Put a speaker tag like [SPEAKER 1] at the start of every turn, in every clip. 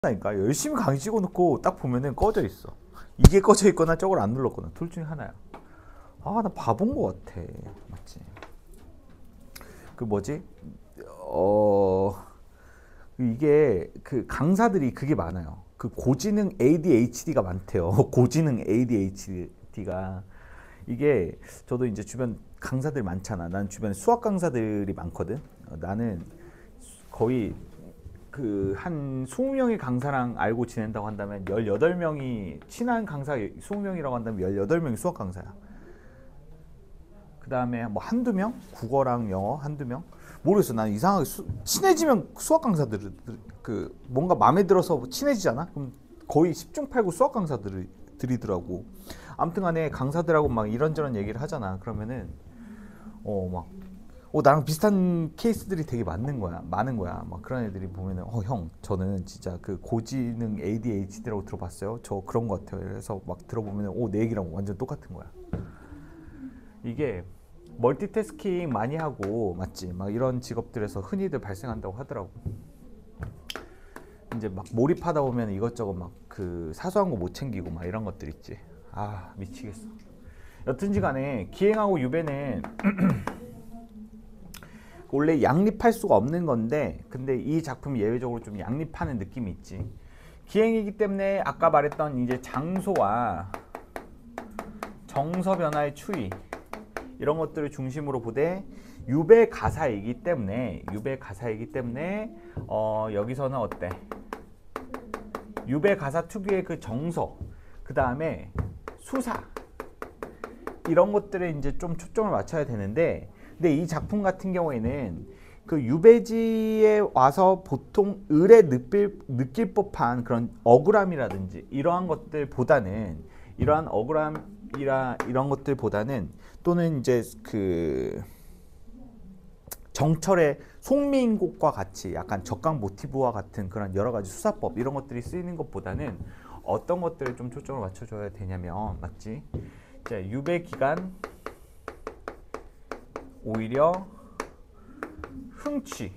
[SPEAKER 1] 그러니까 열심히 강의 찍어놓고 딱 보면은 꺼져 있어. 이게 꺼져 있거나 저걸 안 눌렀거나 둘 중에 하나야. 아, 나 바본 거 같아. 맞지? 그 뭐지? 이게 그 강사들이 그게 많아요. 그 고지능 ADHD가 많대요. 고지능 ADHD가 이게 저도 이제 주변 강사들 많잖아. 난 주변에 수학 강사들이 많거든. 나는 거의 그 한 20명의 강사랑 알고 지낸다고 한다면 18명이 친한 강사 20명이라고 한다면 18명이 수학 강사야. 그 다음에 뭐 한두 명? 국어랑 영어 한두 명? 모르겠어. 난 이상하게 친해지면 수학 강사들 그 뭔가 마음에 들어서 친해지잖아? 그럼 거의 10중 8구 수학 강사들이더라고. 아무튼 간에 강사들하고 막 이런저런 얘기를 하잖아. 그러면은 나랑 비슷한 케이스들이 되게 많은 거야. 막 그런 애들이 보면은 형, 저는 진짜 그 고지능 ADHD라고 들어봤어요. 저 그런 거 같아요. 그래서 막 들어보면은 내 얘기랑 완전 똑같은 거야. 이게 멀티태스킹 많이 하고 맞지? 막 이런 직업들에서 흔히들 발생한다고 하더라고. 이제 막 몰입하다 보면 이것저것 막 그 사소한 거 못 챙기고 막 이런 것들 있지. 아, 미치겠어. 여튼지 간에 기행하고 유배는 원래 양립할 수가 없는 건데 근데 이 작품이 예외적으로 좀 양립하는 느낌이 있지. 기행이기 때문에 아까 말했던 이제 장소와 정서 변화의 추이 이런 것들을 중심으로 보되 유배 가사이기 때문에 여기서는 어때? 유배 가사 특유의 그 정서, 그 다음에 수사 이런 것들에 이제 좀 초점을 맞춰야 되는데, 근데 이 작품 같은 경우에는 그 유배지에 와서 보통 을에 느낄 법한 그런 억울함이라든지 이러한 것들보다는 이런 것들보다는 또는 이제 그 정철의 송미인곡과 같이 약간 적강 모티브와 같은 그런 여러 가지 수사법 이런 것들이 쓰이는 것보다는 어떤 것들을 좀 초점을 맞춰줘야 되냐면 맞지? 자, 유배 기간 오히려 흥취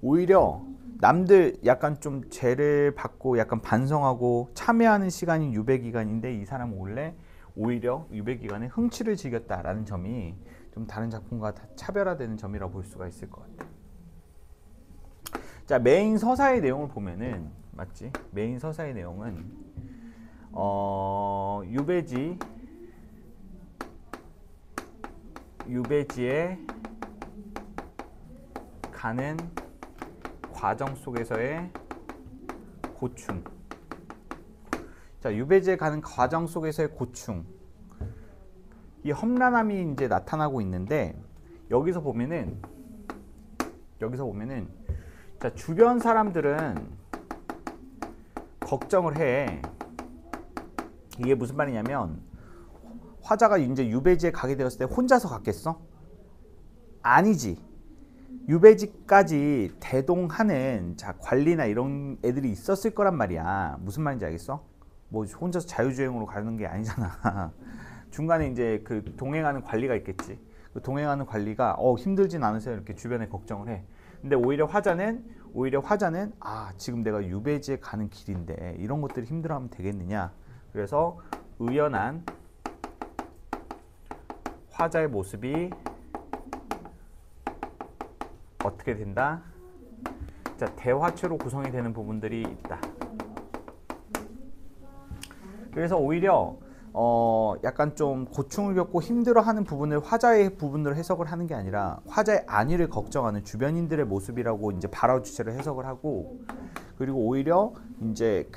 [SPEAKER 1] 오히려 남들 약간 좀 죄를 받고 약간 반성하고 참여하는 시간이 유배 기간인데 이 사람은 오히려 유배 기간에 흥취를 즐겼다라는 점이 좀 다른 작품과 차별화되는 점이라고 볼 수가 있을 것 같아. 자, 메인 서사의 내용을 보면은 맞지? 메인 서사의 내용은 유배지에 가는 과정 속에서의 고충. 자, 유배지에 가는 과정 속에서의 고충. 이 험난함이 이제 나타나고 있는데 여기서 보면은 자, 주변 사람들은 걱정을 해. 이게 무슨 말이냐면 화자가 이제 유배지에 가게 되었을 때 혼자서 갔겠어? 아니지. 유배지까지 대동하는 자 관리나 이런 애들이 있었을 거란 말이야. 무슨 말인지 알겠어? 뭐 혼자서 자유주행으로 가는 게 아니잖아. 중간에 이제 그 동행하는 관리가 있겠지. 그 동행하는 관리가 힘들진 않으세요 이렇게 주변에 걱정을 해. 근데 오히려 화자는 지금 내가 유배지에 가는 길인데 이런 것들이 힘들어하면 되겠느냐. 그래서 의연한 화자의 모습이 어떻게 된다? 자, 대화체로 구성이 되는 부분들이 있다. 그래서 오히려 약간 좀 고충을 겪고 힘들어하는 부분을 화자의 부분으로 해석을 하는 게 아니라 화자의 안위를 걱정하는 주변인들의 모습이라고 이제 발화 주체를 해석을 하고, 그리고 오히려 이제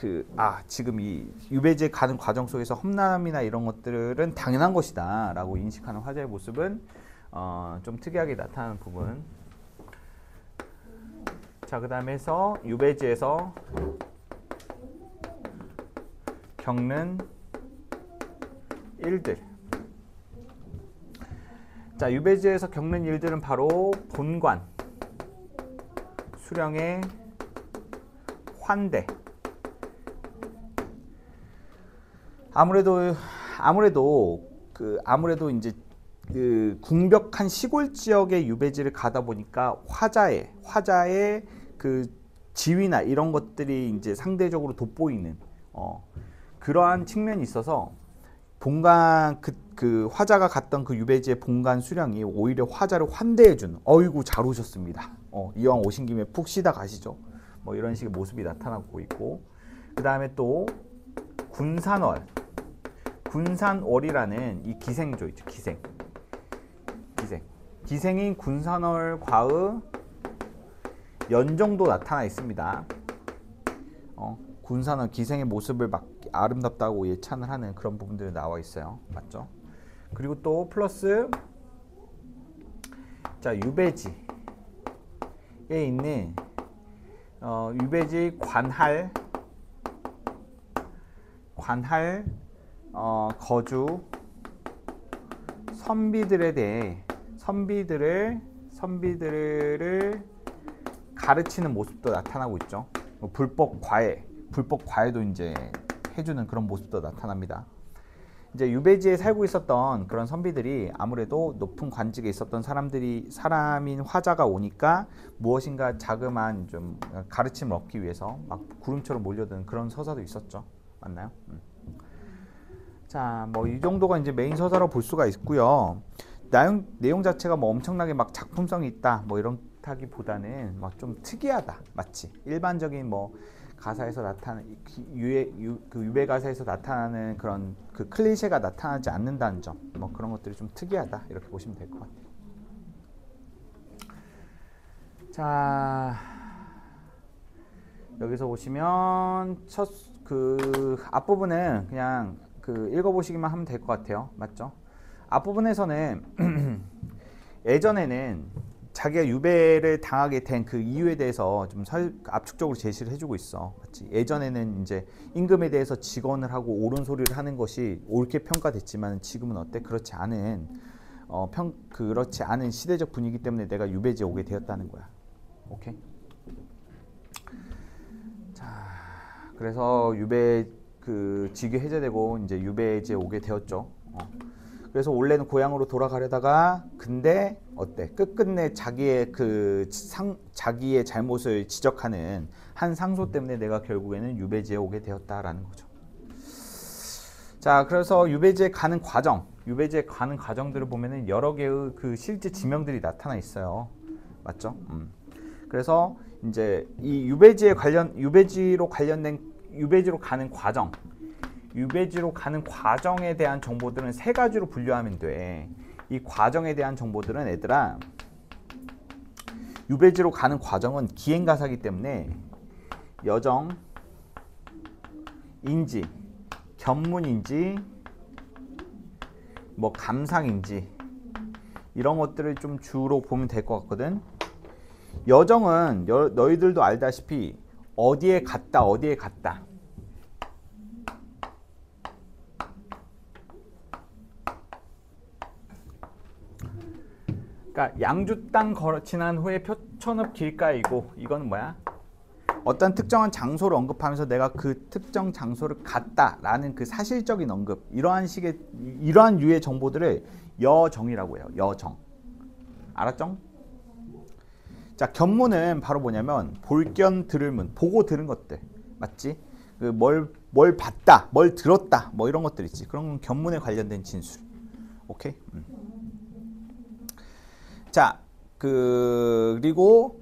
[SPEAKER 1] 지금 이 유배지에 가는 과정 속에서 험난함이나 이런 것들은 당연한 것이다라고 인식하는 화자의 모습은 좀 특이하게 나타나는 부분. 자, 그 다음에서 유배지에서 겪는 일들. 자, 유배지에서 겪는 일들은 바로 본관, 수령의 환대. 아무래도 이제 그 궁벽한 시골 지역의 유배지를 가다 보니까 화자의 그 지위나 이런 것들이 이제 상대적으로 돋보이는 그러한 측면이 있어서 본관 그 화자가 갔던 그 유배지의 본관 수령이 오히려 화자를 환대해준 어이구 잘 오셨습니다. 이왕 오신 김에 푹 쉬다 가시죠. 뭐 이런 식의 모습이 나타나고 있고 그 다음에 또 군산월 군산월이라는 이 기생조 있죠. 기생인 군산월 과의 연정도 나타나 있습니다. 군산월 기생의 모습을 막 아름답다고 예찬을 하는 그런 부분들이 나와 있어요. 맞죠? 그리고 또 플러스 자 유배지에 있는 유배지 관할 거주 선비들에 대해 선비들을 가르치는 모습도 나타나고 있죠. 불법 과외도 이제 해주는 그런 모습도 나타납니다. 이제 유배지에 살고 있었던 그런 선비들이 아무래도 높은 관직에 있었던 사람인 화자가 오니까 무엇인가 자그마한 좀 가르침을 얻기 위해서 막 구름처럼 몰려드는 그런 서사도 있었죠. 맞나요? 자, 뭐 이 정도가 이제 메인 서사로 볼 수가 있고요. 내용 자체가 뭐 엄청나게 막 작품성이 있다 뭐 이런다기보다는 막 좀 특이하다. 맞지? 일반적인 뭐 가사에서 나타나는 유배 가사에서 나타나는 그런 그 클리셰가 나타나지 않는다는 점, 뭐 그런 것들이 좀 특이하다 이렇게 보시면 될 것 같아요. 자, 여기서 보시면 그 앞부분은 그냥 그 읽어보시기만 하면 될 것 같아요. 맞죠? 앞부분에서는 예전에는 자기가 유배를 당하게 된 그 이유에 대해서 좀 압축적으로 제시를 해주고 있어. 맞지? 예전에는 이제 임금에 대해서 직언을 하고 옳은 소리를 하는 것이 옳게 평가됐지만 지금은 어때? 그렇지 않은 그렇지 않은 시대적 분위기 때문에 내가 유배지에 오게 되었다는 거야. 오케이? 자, 그래서 직위 해제되고 이제 유배지에 오게 되었죠. 그래서 원래는 고향으로 돌아가려다가 근데 어때? 끝끝내 자기의 자기의 잘못을 지적하는 한 상소 때문에 내가 결국에는 유배지에 오게 되었다라는 거죠. 자, 그래서 유배지에 가는 과정들을 보면은 여러 개의 그 실제 지명들이 나타나 있어요. 맞죠? 그래서 이제 이 유배지로 가는 과정에 대한 정보들은 세 가지로 분류하면 돼. 이 과정에 대한 정보들은 얘들아 유배지로 가는 과정은 기행가사기 때문에 여정, 인지, 견문인지 뭐 감상인지 이런 것들을 좀 주로 보면 될 것 같거든. 여정은 너희들도 알다시피 어디에 갔다 그러니까 양주 땅 지난 후에 표천읍 길가이고 이거는 뭐야? 어떤 특정한 장소를 언급하면서 내가 그 특정 장소를 갔다라는 그 사실적인 언급 이러한 유의 정보들을 여정이라고 해요. 여정. 알았죠? 자, 견문은 바로 뭐냐면 볼견 들을문 보고 들은 것들 맞지? 뭘 봤다, 뭘 들었다 뭐 이런 것들 있지. 그런 건 견문에 관련된 진술. 오케이? 자, 그리고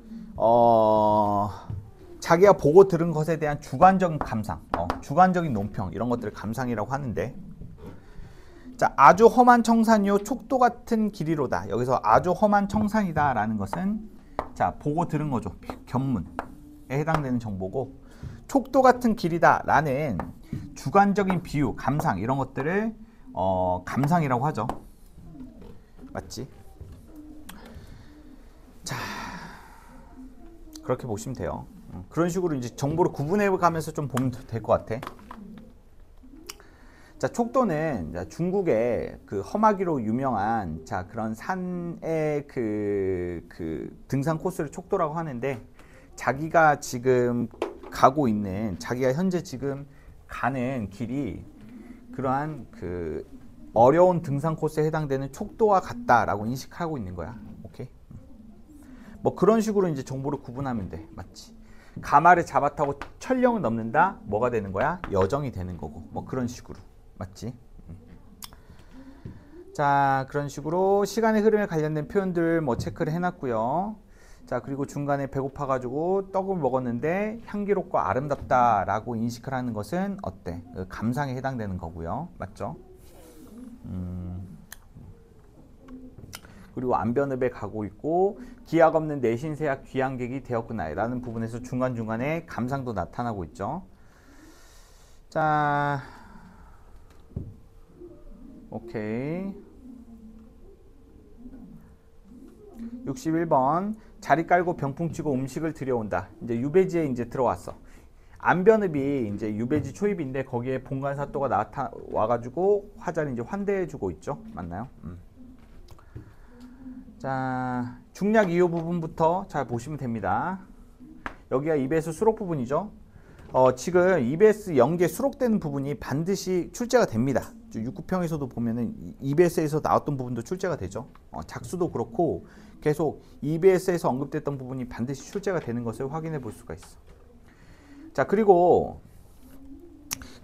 [SPEAKER 1] 자기가 보고 들은 것에 대한 주관적인 감상, 주관적인 논평 이런 것들을 감상이라고 하는데, 자, 아주 험한 청산이요 촉도 같은 길이로다. 여기서 아주 험한 청산이다라는 것은 자, 보고 들은 거죠. 견문에 해당되는 정보고, 촉도 같은 길이다라는 주관적인 비유, 감상 이런 것들을 감상이라고 하죠. 맞지? 자, 그렇게 보시면 돼요. 그런 식으로 이제 정보를 구분해 가면서 좀 보면 될 것 같아. 자, 촉도는 중국의 그 험하기로 유명한 자 그런 산의 그 등산 코스를 촉도라고 하는데, 자기가 지금 자기가 현재 지금 가는 길이 그러한 그 어려운 등산 코스에 해당되는 촉도와 같다라고 인식하고 있는 거야. 오케이? 뭐 그런 식으로 이제 정보를 구분하면 돼. 맞지? 가마를 잡아타고 천령을 넘는다. 뭐가 되는 거야? 여정이 되는 거고. 뭐 그런 식으로. 맞지? 자, 그런 식으로 시간의 흐름에 관련된 표현들 뭐 체크를 해놨고요. 자, 그리고 중간에 배고파가지고 떡을 먹었는데 향기롭고 아름답다라고 인식을 하는 것은 어때? 감상에 해당되는 거고요. 맞죠? 그리고 안변읍에 가고 있고 기약 없는 내신세약 귀향객이 되었구나 라는 부분에서 중간중간에 감상도 나타나고 있죠. 자, 오케이. 61번 자리 깔고 병풍 치고 음식을 들여온다. 이제 유배지에 이제 들어왔어. 안변읍이 이제 유배지 초입인데 거기에 본관사또가 와가지고 화자를 이제 환대해주고 있죠. 맞나요? 자, 중략 이후 부분부터 잘 보시면 됩니다. 여기가 EBS 수록 부분이죠. 지금 EBS 연계 수록되는 부분이 반드시 출제가 됩니다. 69평에서도 보면은 EBS에서 나왔던 부분도 출제가 되죠. 작수도 그렇고 계속 EBS에서 언급됐던 부분이 반드시 출제가 되는 것을 확인해 볼 수가 있어. 자, 그리고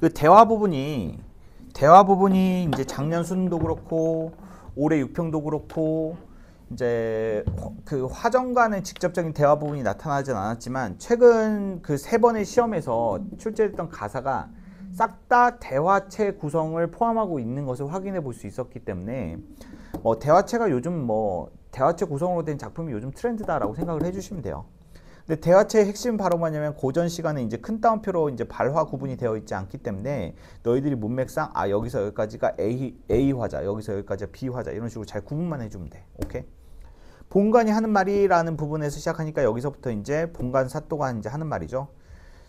[SPEAKER 1] 그 대화 부분이 이제 작년 수능도 그렇고 올해 6평도 그렇고 이제 그 화정과는 직접적인 대화 부분이 나타나진 않았지만 최근 그 3번의 시험에서 출제됐던 가사가 싹 다 대화체 구성을 포함하고 있는 것을 확인해 볼 수 있었기 때문에 대화체가 요즘 대화체 구성으로 된 작품이 요즘 트렌드다라고 생각을 해주시면 돼요. 근데 대화체의 핵심 바로 뭐냐면 고전 시간에 이제 큰 따옴표로 이제 발화 구분이 되어 있지 않기 때문에 너희들이 문맥상 여기서 여기까지가 A 화자, 여기서 여기까지가 B 화자 이런 식으로 잘 구분만 해주면 돼. 오케이? 본관이 하는 말이라는 부분에서 시작하니까 여기서부터 이제 본관 사또가 이제 하는 말이죠.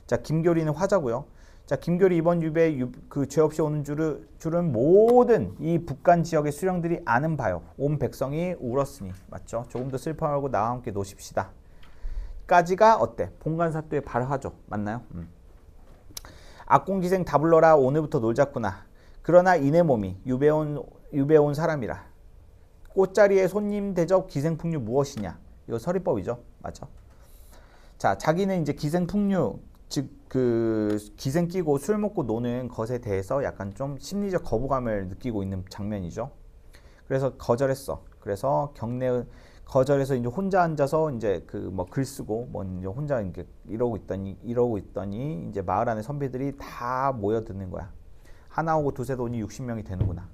[SPEAKER 1] 자, 김교리는 화자고요. 자, 김교리 이번 유배 그 죄 없이 오는 줄은 모든 이 북간 지역의 수령들이 아는 바요. 온 백성이 울었으니. 맞죠? 조금 더 슬퍼하고 나와 함께 노십시다. 까지가 어때? 본관 사또의 발화죠. 맞나요? 악공기생 다 불러라 오늘부터 놀자꾸나. 그러나 이내 몸이 유배 온 사람이라. 꽃자리에 손님 대접 기생풍류 무엇이냐? 이거 서리법이죠. 맞죠? 자, 자기는 이제 기생풍류 즉 그 기생 끼고 술 먹고 노는 것에 대해서 약간 좀 심리적 거부감을 느끼고 있는 장면이죠. 그래서 거절했어. 그래서 거절해서 이제 혼자 앉아서 이제 그 글 쓰고 이제 혼자 이렇게 이러고 있더니 이제 마을 안에 선비들이 다 모여드는 거야. 하나 오고 두세 오니 60명이 되는구나.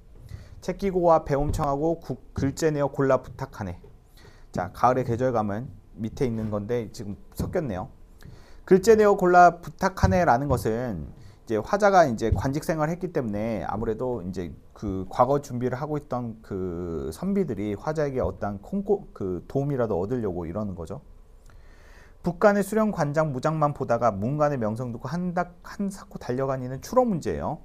[SPEAKER 1] 책 끼고 와 배움청하고 글째 내어 골라 부탁하네. 자, 가을의 계절감은 밑에 있는 건데 지금 섞였네요. 글째 내어 골라 부탁하네 라는 것은 이제 화자가 이제 관직 생활을 했기 때문에 아무래도 이제 그 과거 준비를 하고 있던 그 선비들이 화자에게 어떤 그 도움이라도 얻으려고 이러는 거죠. 북간의 수령 관장 무장만 보다가 문간의 명성 듣고 한사코 달려가니는 추로 문제예요.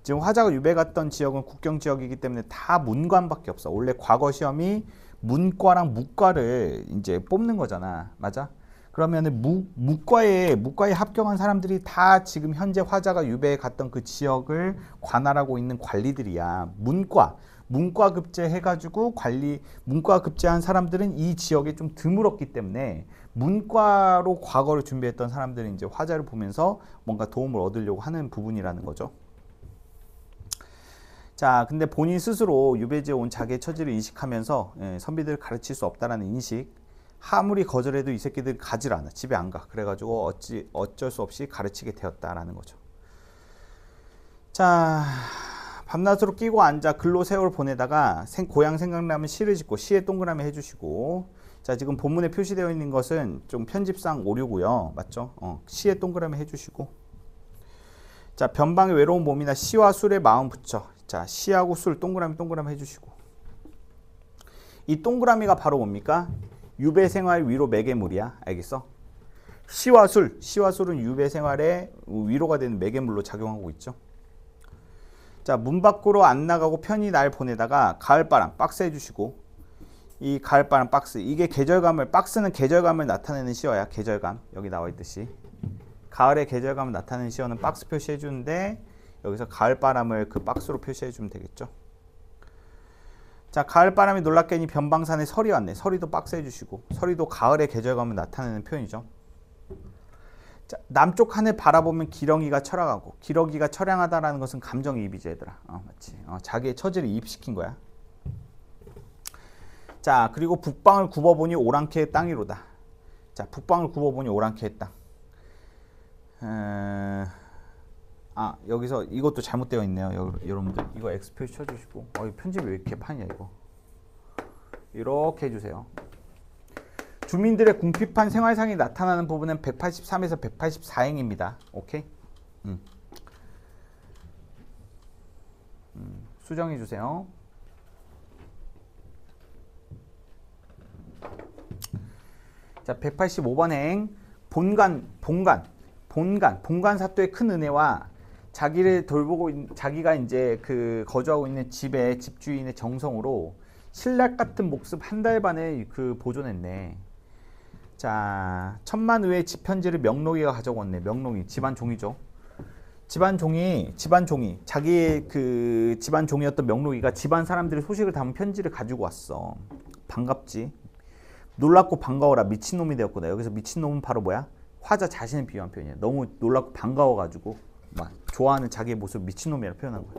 [SPEAKER 1] 지금 화자가 유배 갔던 지역은 국경 지역이기 때문에 다 문관밖에 없어. 원래 과거 시험이 문과랑 무과를 이제 뽑는 거잖아. 맞아? 그러면은 무과에 합격한 사람들이 다 지금 현재 화자가 유배에 갔던 그 지역을 관할하고 있는 관리들이야. 문과 급제 해가지고 문과 급제한 사람들은 이 지역에 좀 드물었기 때문에 문과로 과거를 준비했던 사람들은 이제 화자를 보면서 뭔가 도움을 얻으려고 하는 부분이라는 거죠. 자, 근데 본인 스스로 유배지에 온 자기의 처지를 인식하면서 선비들을 가르칠 수 없다라는 인식. 아무리 거절해도 이 새끼들 가질 않아. 집에 안 가. 그래가지고 어쩔 수 없이 가르치게 되었다라는 거죠. 자, 밤낮으로 끼고 앉아 글로 세월 보내다가 고향 생각나면 시를 짓고 시에 동그라미 해주시고. 자, 지금 본문에 표시되어 있는 것은 좀 편집상 오류고요. 맞죠? 시에 동그라미 해주시고. 자, 변방의 외로운 몸이나 시와 술에 마음 붙여. 자, 시하고 술 동그라미 해주시고. 이 동그라미가 바로 뭡니까? 유배 생활 위로 매개물이야. 알겠어? 시와 술은 유배 생활에 위로가 되는 매개물로 작용하고 있죠. 자, 문 밖으로 안 나가고 편히 날 보내다가 가을바람 박스 해주시고. 이 가을바람 박스, 이게 박스는 계절감을 나타내는 시어야. 계절감, 여기 나와 있듯이 가을의 계절감을 나타내는 시어는 박스 표시해 주는데 여기서 가을바람을 그 박스로 표시해 주면 되겠죠. 자, 가을바람이 놀랍게니 변방산에 설이 왔네. 설이도 박스 해주시고. 설이도 가을의 계절감을 나타내는 표현이죠. 자, 남쪽 하늘 바라보면 기러기가 철학하고, 기러기가 처량하다라는 것은 감정이입이지 얘들아. 맞지? 자기의 처지를 이입시킨 거야. 자, 그리고 북방을 굽어보니 오랑캐의 땅이로다. 자, 북방을 굽어보니 오랑캐의 땅. 여기서 이것도 잘못되어 있네요. 여러분들 이거 X 표시 쳐주시고. 편집이 왜 이렇게 파냐 이거. 이렇게 해주세요. 주민들의 궁핍한 생활상이 나타나는 부분은 183에서 184행입니다. 오케이? 수정해 주세요. 자, 185번 행. 본관 사또의 큰 은혜와 자기를 돌보고 자기가 이제 그 거주하고 있는 집의 집주인의 정성으로 신락 같은 목습 한 달 반을 그 보존했네. 자, 천만의의 집편지를 명록이가 가져왔네. 명록이 집안 종이죠. 집안 종이 자기의 그 집안 종이었던 명록이가 집안 사람들의 소식을 담은 편지를 가지고 왔어. 반갑지. 놀랍고 반가워라. 미친놈이 되었구나. 여기서 미친놈은 바로 뭐야? 화자 자신을 비유한 표현이야. 너무 놀랍고 반가워가지고 막 좋아하는 자기의 모습을 미친놈이라고 표현한 거야.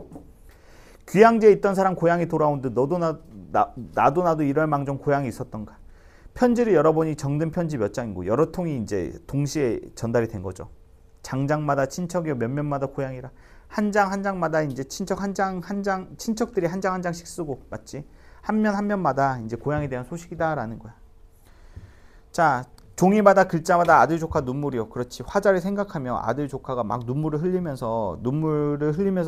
[SPEAKER 1] 귀향지에 있던 사람 고향에 돌아온 듯 나도 이럴 망정 고향에 있었던가. 편지를 열어보니 정든 편지 몇 장이고 여러 통이 이제 동시에 전달이 된 거죠. 장장마다 친척이요 몇몇마다 고향이라. 한 장마다 이제 친척 친척들이 한 장씩 쓰고, 맞지? 한 면마다 이제 고향에 대한 소식이다라는 거야. 자, 종이마다 글자마다 아들 조카 눈물이요. 그렇지. 화자를 생각하며 아들 조카가 막 눈물을 흘리면서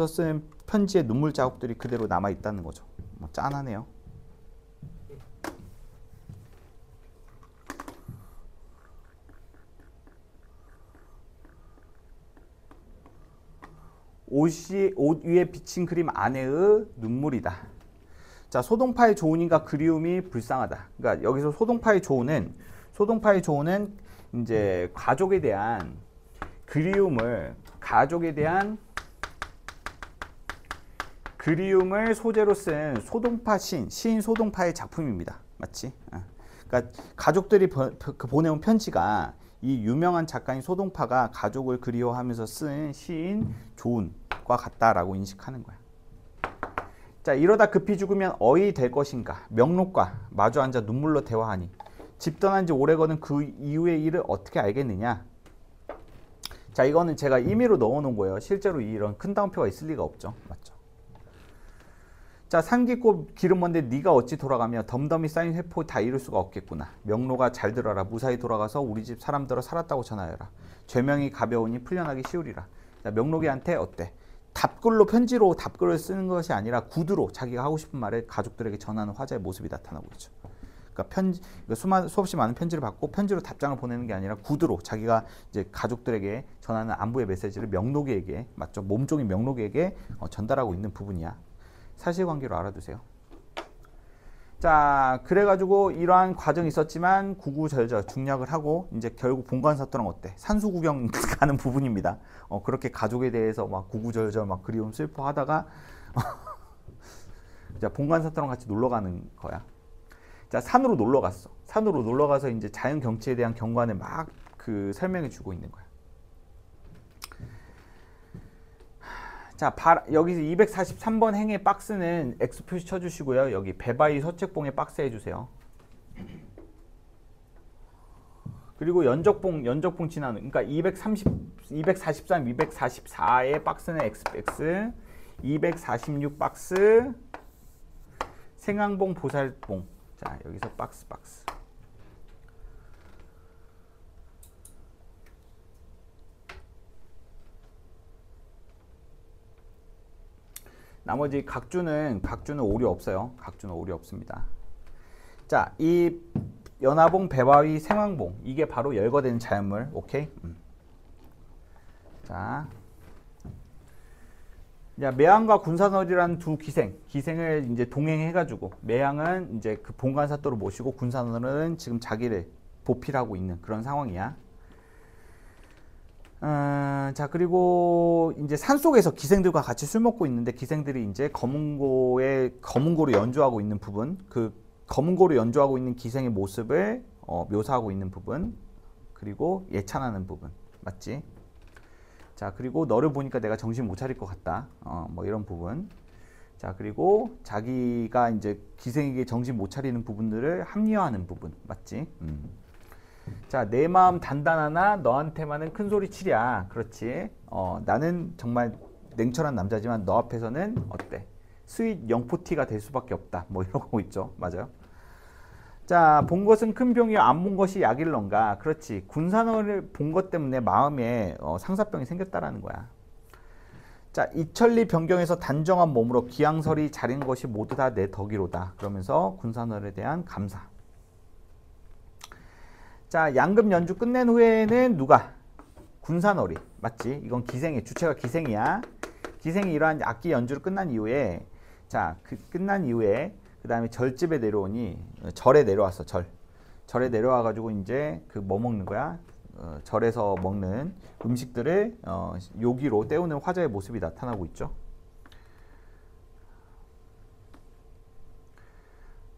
[SPEAKER 1] 쓴 편지의 눈물 자국들이 그대로 남아 있다는 거죠. 짠하네요. 옷 위에 비친 그림 아내의 눈물이다. 자, 소동파의 조언인가 그리움이 불쌍하다. 그러니까 여기서 소동파의 조언은 이제 가족에 대한 그리움을 소재로 쓴 시인 소동파의 작품입니다. 맞지? 그러니까 가족들이 보내온 편지가 이 유명한 작가인 소동파가 가족을 그리워하면서 쓴 시인 조은과 같다라고 인식하는 거야. 자, 이러다 급히 죽으면 어이 될 것인가? 명록과 마주 앉아 눈물로 대화하니 집 떠난 지 오래거든 그 이후의 일을 어떻게 알겠느냐? 자, 이거는 제가 임의로 넣어놓은 거예요. 실제로 이런 큰 따옴표가 있을 리가 없죠. 맞죠? 자, 산 깊고 길은 먼데 네가 어찌 돌아가며 덤덤히 쌓인 회포 다 이룰 수가 없겠구나. 명로가 잘 들어라. 무사히 돌아가서 우리 집 사람들어 살았다고 전하여라. 죄명이 가벼우니 풀려나기 쉬우리라. 자, 명록이한테 어때? 편지로 답글을 쓰는 것이 아니라 구두로 자기가 하고 싶은 말을 가족들에게 전하는 화자의 모습이 나타나고 있죠. 그러니까 수없이 많은 편지를 받고 편지로 답장을 보내는 게 아니라 구두로 자기가 이제 가족들에게 전하는 안부의 메시지를 명록이에게, 맞죠? 몸종인 명록이에게 전달하고 있는 부분이야. 사실관계로 알아두세요. 자, 그래가지고 이러한 과정이 있었지만 구구절절 중략을 하고 이제 결국 본관사또랑 어때? 산수 구경 가는 부분입니다. 그렇게 가족에 대해서 막 구구절절 막 그리움 슬퍼하다가 자, 본관사또랑 같이 놀러 가는 거야. 자, 산으로 놀러 갔어. 산으로 놀러 가서 이제 자연 경치에 대한 경관을 막 그 설명해 주고 있는 거야. 자, 여기 243번 행의 박스는 X 표시 쳐주시고요. 여기 배바이 서책봉에 박스 해주세요. 그리고 연적봉 지나는, 그러니까 243, 244의 박스는 XX, 246 박스, 생항봉, 보살봉. 자, 여기서 박스. 나머지 각주는 오류 없어요. 각주는 오류 없습니다. 자, 이 연화봉, 배바위, 생황봉, 이게 바로 열거되는 자연물. 오케이? 자, 매양과 군산월이라는 두 기생을 이제 동행해가지고, 매양은 이제 그 본관사또를 모시고 군산월은 지금 자기를 보필하고 있는 그런 상황이야. 자, 그리고 이제 산속에서 기생들과 같이 술 먹고 있는데 기생들이 이제 검은고를 연주하고 있는 부분, 그 검은고를 연주하고 있는 기생의 모습을 묘사하고 있는 부분, 그리고 예찬하는 부분, 맞지? 자, 그리고 너를 보니까 내가 정신 못 차릴 것 같다. 뭐 이런 부분. 자, 그리고 자기가 이제 기생에게 정신 못 차리는 부분들을 합리화하는 부분. 맞지? 자, 내 마음 단단하나 너한테만은 큰 소리 치랴. 그렇지? 나는 정말 냉철한 남자지만 너 앞에서는 어때? 스윗 영포티가 될 수밖에 없다. 뭐 이러고 있죠. 맞아요? 자, 본 것은 큰 병이요 안 본 것이 약일런가. 그렇지. 군산어를 본 것 때문에 마음에 상사병이 생겼다라는 거야. 자, 이천리 변경에서 단정한 몸으로 기양설이 자린 것이 모두 다 내 덕이로다. 그러면서 군산어에 대한 감사. 자, 양금 연주 끝낸 후에는 누가? 군산어리. 맞지? 이건 기생이, 주체가 기생이야. 기생이 이러한 악기 연주를 끝난 이후에, 자, 끝난 이후에 그 다음에 절집에 내려오니, 절에 내려왔어. 절에 내려와 가지고 이제 그 뭐 먹는 거야? 절에서 먹는 음식들을 요기로 때우는 화자의 모습이 나타나고 있죠.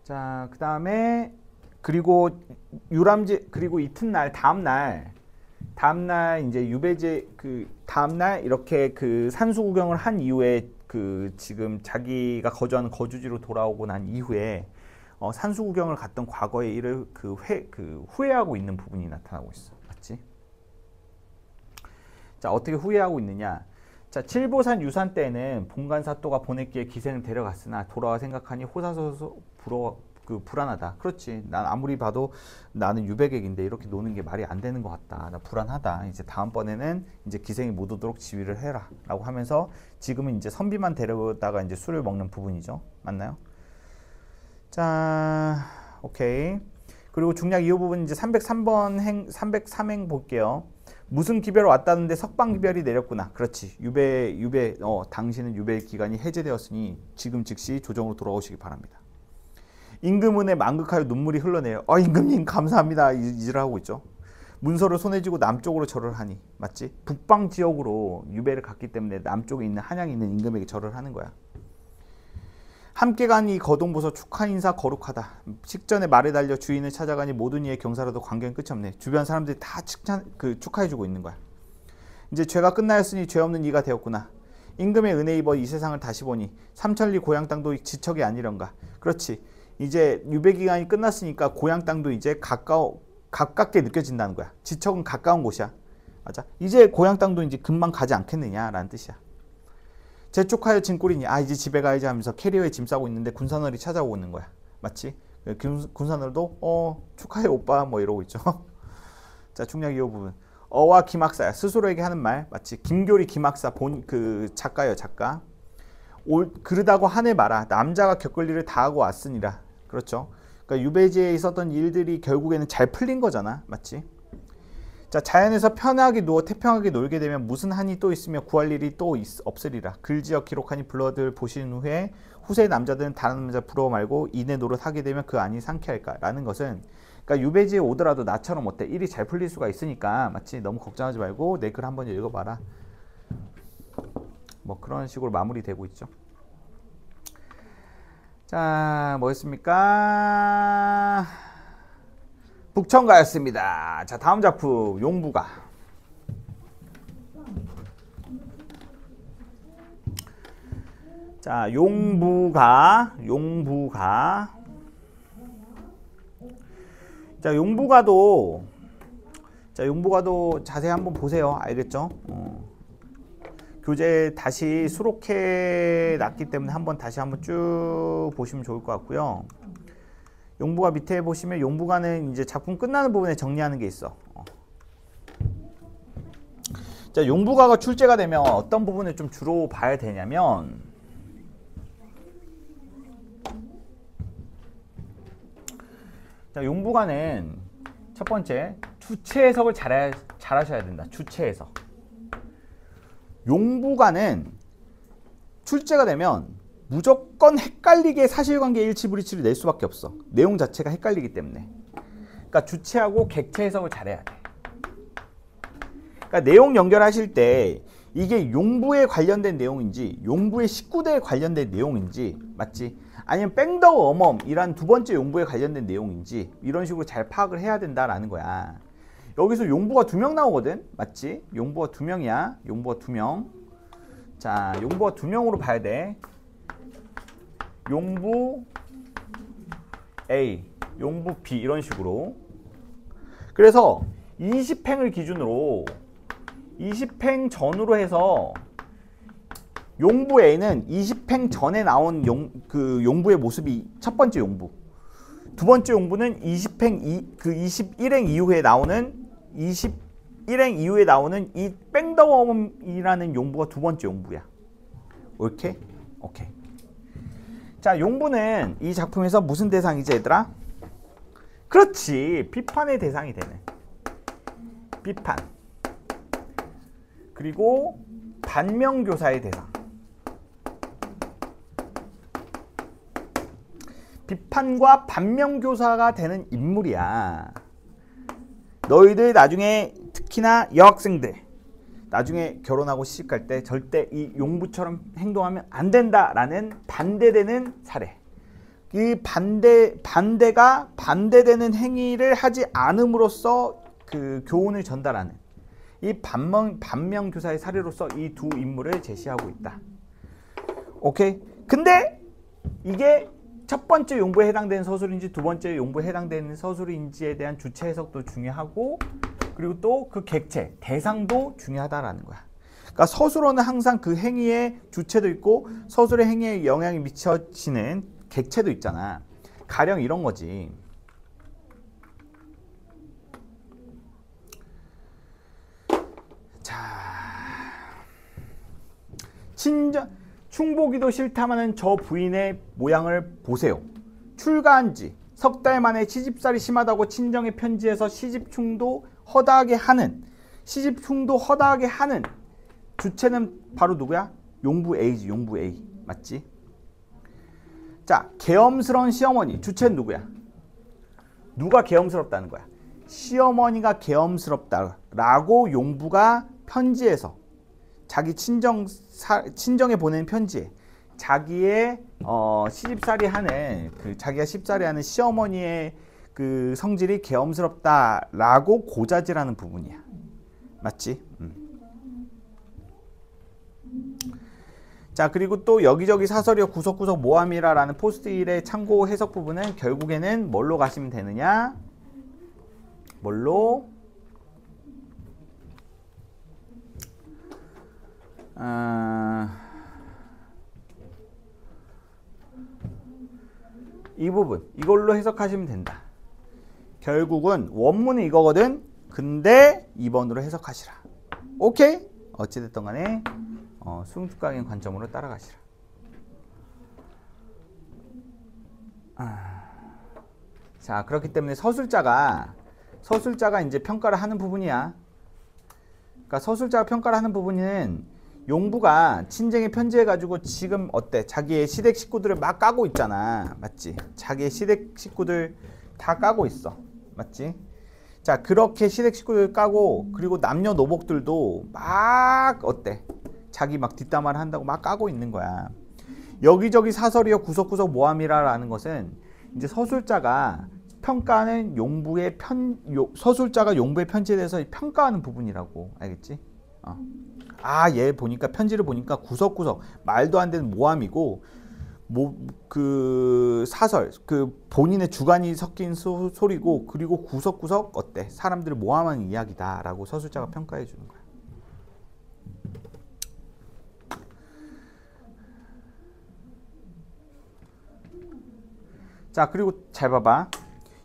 [SPEAKER 1] 자, 그 다음에 그리고 유람지, 그리고 이튿날 다음날 이제 유배지, 그 다음날 이렇게 그 산수 구경을 한 이후에 그 지금 자기가 거주하는 거주지로 돌아오고 난 이후에 산수 구경을 갔던 과거의 일을 후회하고 있는 부분이 나타나고 있어. 맞지? 자, 어떻게 후회하고 있느냐? 자, 칠보산 유산 때는 본관사또가 보냈기에 기생을 데려갔으나 돌아와 생각하니 호사소서 불안하다. 그렇지. 난 아무리 봐도 나는 유배객인데 이렇게 노는 게 말이 안 되는 것 같다. 나 불안하다. 이제 다음번에는 이제 기생이 못 오도록 지휘를 해라. 라고 하면서 지금은 이제 선비만 데려다가 이제 술을 먹는 부분이죠. 맞나요? 자, 오케이. 그리고 중략 2호 부분 이제 303행 볼게요. 무슨 기별 왔다는데 석방 기별이 내렸구나. 그렇지. 당신은 유배 기간이 해제되었으니 지금 즉시 조정으로 돌아오시기 바랍니다. 임금은에 만극하여 눈물이 흘러내요. 임금님 감사합니다. 이지를 하고 있죠. 문서를 손에 쥐고 남쪽으로 절을 하니. 맞지? 북방 지역으로 유배를 갔기 때문에 남쪽에 있는 한양에 있는 임금에게 절을 하는 거야. 함께 간 이 거동보서 축하 인사 거룩하다. 식전에 말에 달려 주인을 찾아가니 모든 이의 경사로도 관계는 끝이 없네. 주변 사람들이 다 축하해주고 있는 거야. 이제 죄가 끝나였으니 죄 없는 이가 되었구나. 임금의 은혜 입어 이 세상을 다시 보니 삼천리 고향 땅도 지척이 아니련가. 그렇지. 이제 유배 기간이 끝났으니까 고향 땅도 이제 가깝게 느껴진다는 거야. 지척은 가까운 곳이야. 맞아. 이제 고향 땅도 이제 금방 가지 않겠느냐라는 뜻이야. 재촉하여 짐꾼이니 이제 집에 가야지 하면서 캐리어에 짐 싸고 있는데 군산어리 찾아오는 거야. 맞지? 군산어리도 축하해 오빠 뭐 이러고 있죠. 자, 충략 2호 부분. 어와 김학사야. 스스로에게 하는 말. 맞지? 김교리 김학사 작가요, 작가. 그러다고 하네 마라. 남자가 겪을 일을 다 하고 왔으니라. 그렇죠? 그러니까 유배지에 있었던 일들이 결국에는 잘 풀린 거잖아. 맞지? 자, 자연에서 편하게 누워 태평하게 놀게 되면 무슨 한이 또 있으며 구할 일이 또 없으리라. 글지어 기록하니 불러들 보신 후에 후세의 남자들은 다른 남자 부러워 말고 이내 노릇하게 되면 그 안이 상쾌할까? 라는 것은, 그러니까 유배지에 오더라도 나처럼 어때? 일이 잘 풀릴 수가 있으니까, 맞지? 너무 걱정하지 말고 내 글 한번 읽어봐라. 뭐 그런 식으로 마무리되고 있죠. 자, 뭐였습니까? 북청가였습니다. 자, 다음 작품 용부가. 자, 용부가. 자, 용부가도 자세히 한번 보세요. 알겠죠? 교재 다시 수록해 놨기 때문에 다시 한번 쭉 보시면 좋을 것 같고요. 용부가 밑에 보시면 용부가는 이제 작품 끝나는 부분에 정리하는 게 있어. 자, 용부가가 출제가 되면 어떤 부분을 좀 주로 봐야 되냐면, 자, 용부가는 첫 번째 주체 해석을 잘하셔야 된다. 주체 해석. 용부가는 출제가 되면 무조건 헷갈리게 사실관계 일치불이치를 낼 수밖에 없어. 내용 자체가 헷갈리기 때문에. 그러니까 주체하고 객체 해석을 잘해야 돼. 그러니까 내용 연결하실 때 이게 용부에 관련된 내용인지 용부의 식구대에 관련된 내용인지, 맞지? 아니면 뺑더 어멈이란 두 번째 용부에 관련된 내용인지 이런 식으로 잘 파악을 해야 된다라는 거야. 여기서 용부가 2명 나오거든. 맞지? 용부가 2명이야. 용부가 2명. 자, 용부가 2명으로 봐야 돼. 용부 A, 용부 B 이런 식으로. 그래서 20횡을 기준으로 20횡 전후로 해서 용부 A는 20횡 전에 나온 용부의 모습이 첫 번째 용부. 두 번째 용부는 21행 이후에 나오는 이 뺑더웜이라는 용부가 두 번째 용부야. 오케이? 오케이. 자, 용부는 이 작품에서 무슨 대상이지, 얘들아? 그렇지. 비판의 대상이 되네. 비판. 그리고 반면교사의 대상. 비판과 반면교사가 되는 인물이야. 너희들 나중에 특히나 여학생들 나중에 결혼하고 시집갈 때 절대 이 용부처럼 행동하면 안 된다라는 반대되는 사례. 이 반대가 반대되는 행위를 하지 않음으로써 그 교훈을 전달하는 이 반면교사의 사례로서 이 두 인물을 제시하고 있다. 오케이? 근데 이게 첫 번째 용부에 해당되는 서술인지 두 번째 용부에 해당되는 서술인지에 대한 주체 해석도 중요하고, 그리고 또 그 객체, 대상도 중요하다라는 거야. 그러니까 서술어는 항상 그 행위의 주체도 있고 서술의 행위에 영향이 미쳐지는 객체도 있잖아. 가령 이런 거지. 자, 충보기도 싫다마는 저 부인의 모양을 보세요. 출가한 지 석 달 만에 시집살이 심하다고 친정의 편지에서 시집충도 허다하게 하는 주체는 바로 누구야? 용부 A지. 용부 A. 맞지? 자, 계엄스러운 시어머니. 주체는 누구야? 누가 계엄스럽다는 거야? 시어머니가 계엄스럽다라고 용부가 편지에서 자기 친정에 보낸 편지에 자기의 시집살이 하는 자기가 시집살이 하는 시어머니의 그 성질이 계엄스럽다라고 고자질하는 부분이야. 맞지? 자, 그리고 또 여기저기 사설이여 구석구석 모함이라라는 포스트잇의 참고 해석 부분은 결국에는 뭘로 가시면 되느냐? 뭘로? 이 부분 이걸로 해석하시면 된다. 결국은 원문은 이거거든. 근데 2번으로 해석하시라. 오케이? 어찌됐든 간에 수응특강의 관점으로 따라가시라. 자, 그렇기 때문에 서술자가 이제 평가를 하는 부분이야. 그러니까 서술자가 평가를 하는 부분은 용부가 친정에 편지해가지고 지금 어때? 자기의 시댁 식구들을 막 까고 있잖아. 맞지? 자기의 시댁 식구들 다 까고 있어. 맞지? 자, 그렇게 시댁 식구들 까고, 그리고 남녀노복들도 막 어때? 자기 막 뒷담화를 한다고 막 까고 있는 거야. 여기저기 사설이여 구석구석 모함이라라는 것은 이제 서술자가 평가하는 서술자가 용부의 편지에 대해서 평가하는 부분이라고. 알겠지? 얘 보니까 편지를 보니까 구석구석 말도 안 되는 모함이고, 그 사설, 그 본인의 주관이 섞인 소리고, 그리고 구석구석 어때? 사람들을 모함하는 이야기다라고 서술자가 평가해 주는 거야. 자, 그리고 잘 봐봐.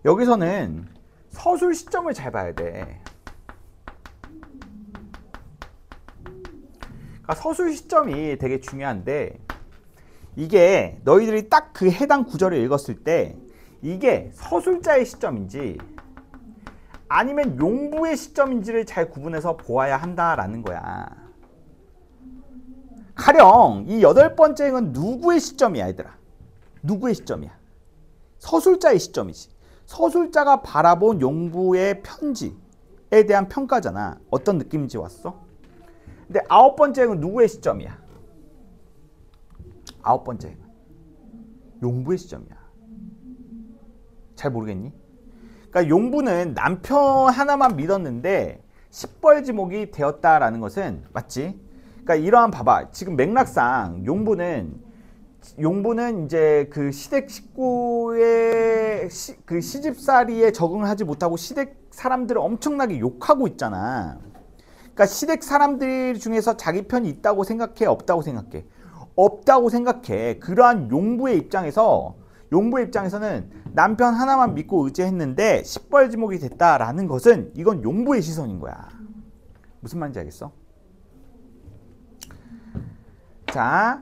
[SPEAKER 1] 여기서는 서술 시점을 잘 봐야 돼. 그러니까 서술 시점이 되게 중요한데, 이게 너희들이 딱 그 해당 구절을 읽었을 때 이게 서술자의 시점인지 아니면 용부의 시점인지를 잘 구분해서 보아야 한다라는 거야. 가령 이 8번째는 누구의 시점이야, 얘들아? 누구의 시점이야? 서술자의 시점이지. 서술자가 바라본 용부의 편지에 대한 평가잖아. 어떤 느낌인지 왔어? 근데 9번째는 누구의 시점이야? 9번째는 용부의 시점이야. 잘 모르겠니? 그러니까 용부는 남편 하나만 믿었는데 시뻘지목이 되었다라는 것은 맞지? 그러니까 이러한 봐봐. 지금 맥락상 용부는 이제 그 시댁 식구의 그 시집살이에 적응을 하지 못하고 시댁 사람들을 엄청나게 욕하고 있잖아. 그러니까 시댁 사람들 중에서 자기 편이 있다고 생각해? 없다고 생각해? 없다고 생각해. 그러한 용부의 입장에서는 남편 하나만 믿고 의지했는데 시뻘지목이 됐다라는 것은 이건 용부의 시선인 거야. 무슨 말인지 알겠어? 자,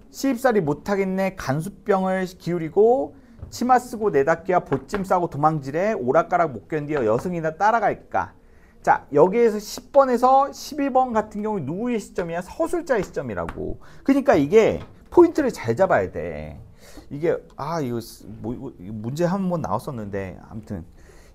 [SPEAKER 1] 시집살이 못하겠네. 간수병을 기울이고 치마 쓰고 내닫기와 보찜 싸고 도망질에 오락가락 못 견디어 여승이나 따라갈까. 자, 여기에서 10번에서 12번 같은 경우 누구의 시점이야? 서술자의 시점이라고. 그러니까 이게 포인트를 잘 잡아야 돼. 이게 이거 문제 한 번 나왔었는데 아무튼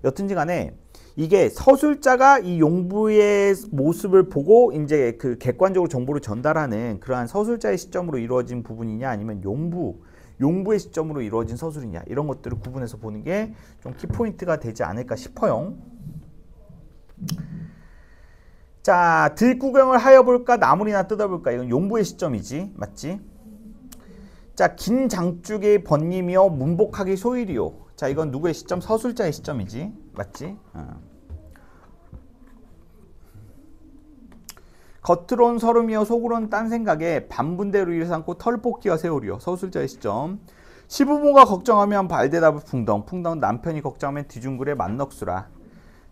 [SPEAKER 1] 여튼지 간에 이게 서술자가 이 용부의 모습을 보고 이제 그 객관적으로 정보를 전달하는 그러한 서술자의 시점으로 이루어진 부분이냐 아니면 용부의 시점으로 이루어진 서술이냐 이런 것들을 구분해서 보는 게 좀 키포인트가 되지 않을까 싶어요. 자, 들구경을 하여볼까 나물이나 뜯어볼까 이건 용부의 시점이지 맞지? 자, 긴 장쭉의 번님이여 문복하기 소일이요. 자, 이건 누구의 시점? 서술자의 시점이지 맞지? 겉으론 서름이여 속으론 딴 생각에 반분대로 일삼고 털뽑기와 세월이요. 서술자의 시점. 시부모가 걱정하면 발대답을 풍덩 남편이 걱정하면 뒤중굴에 만넋수라.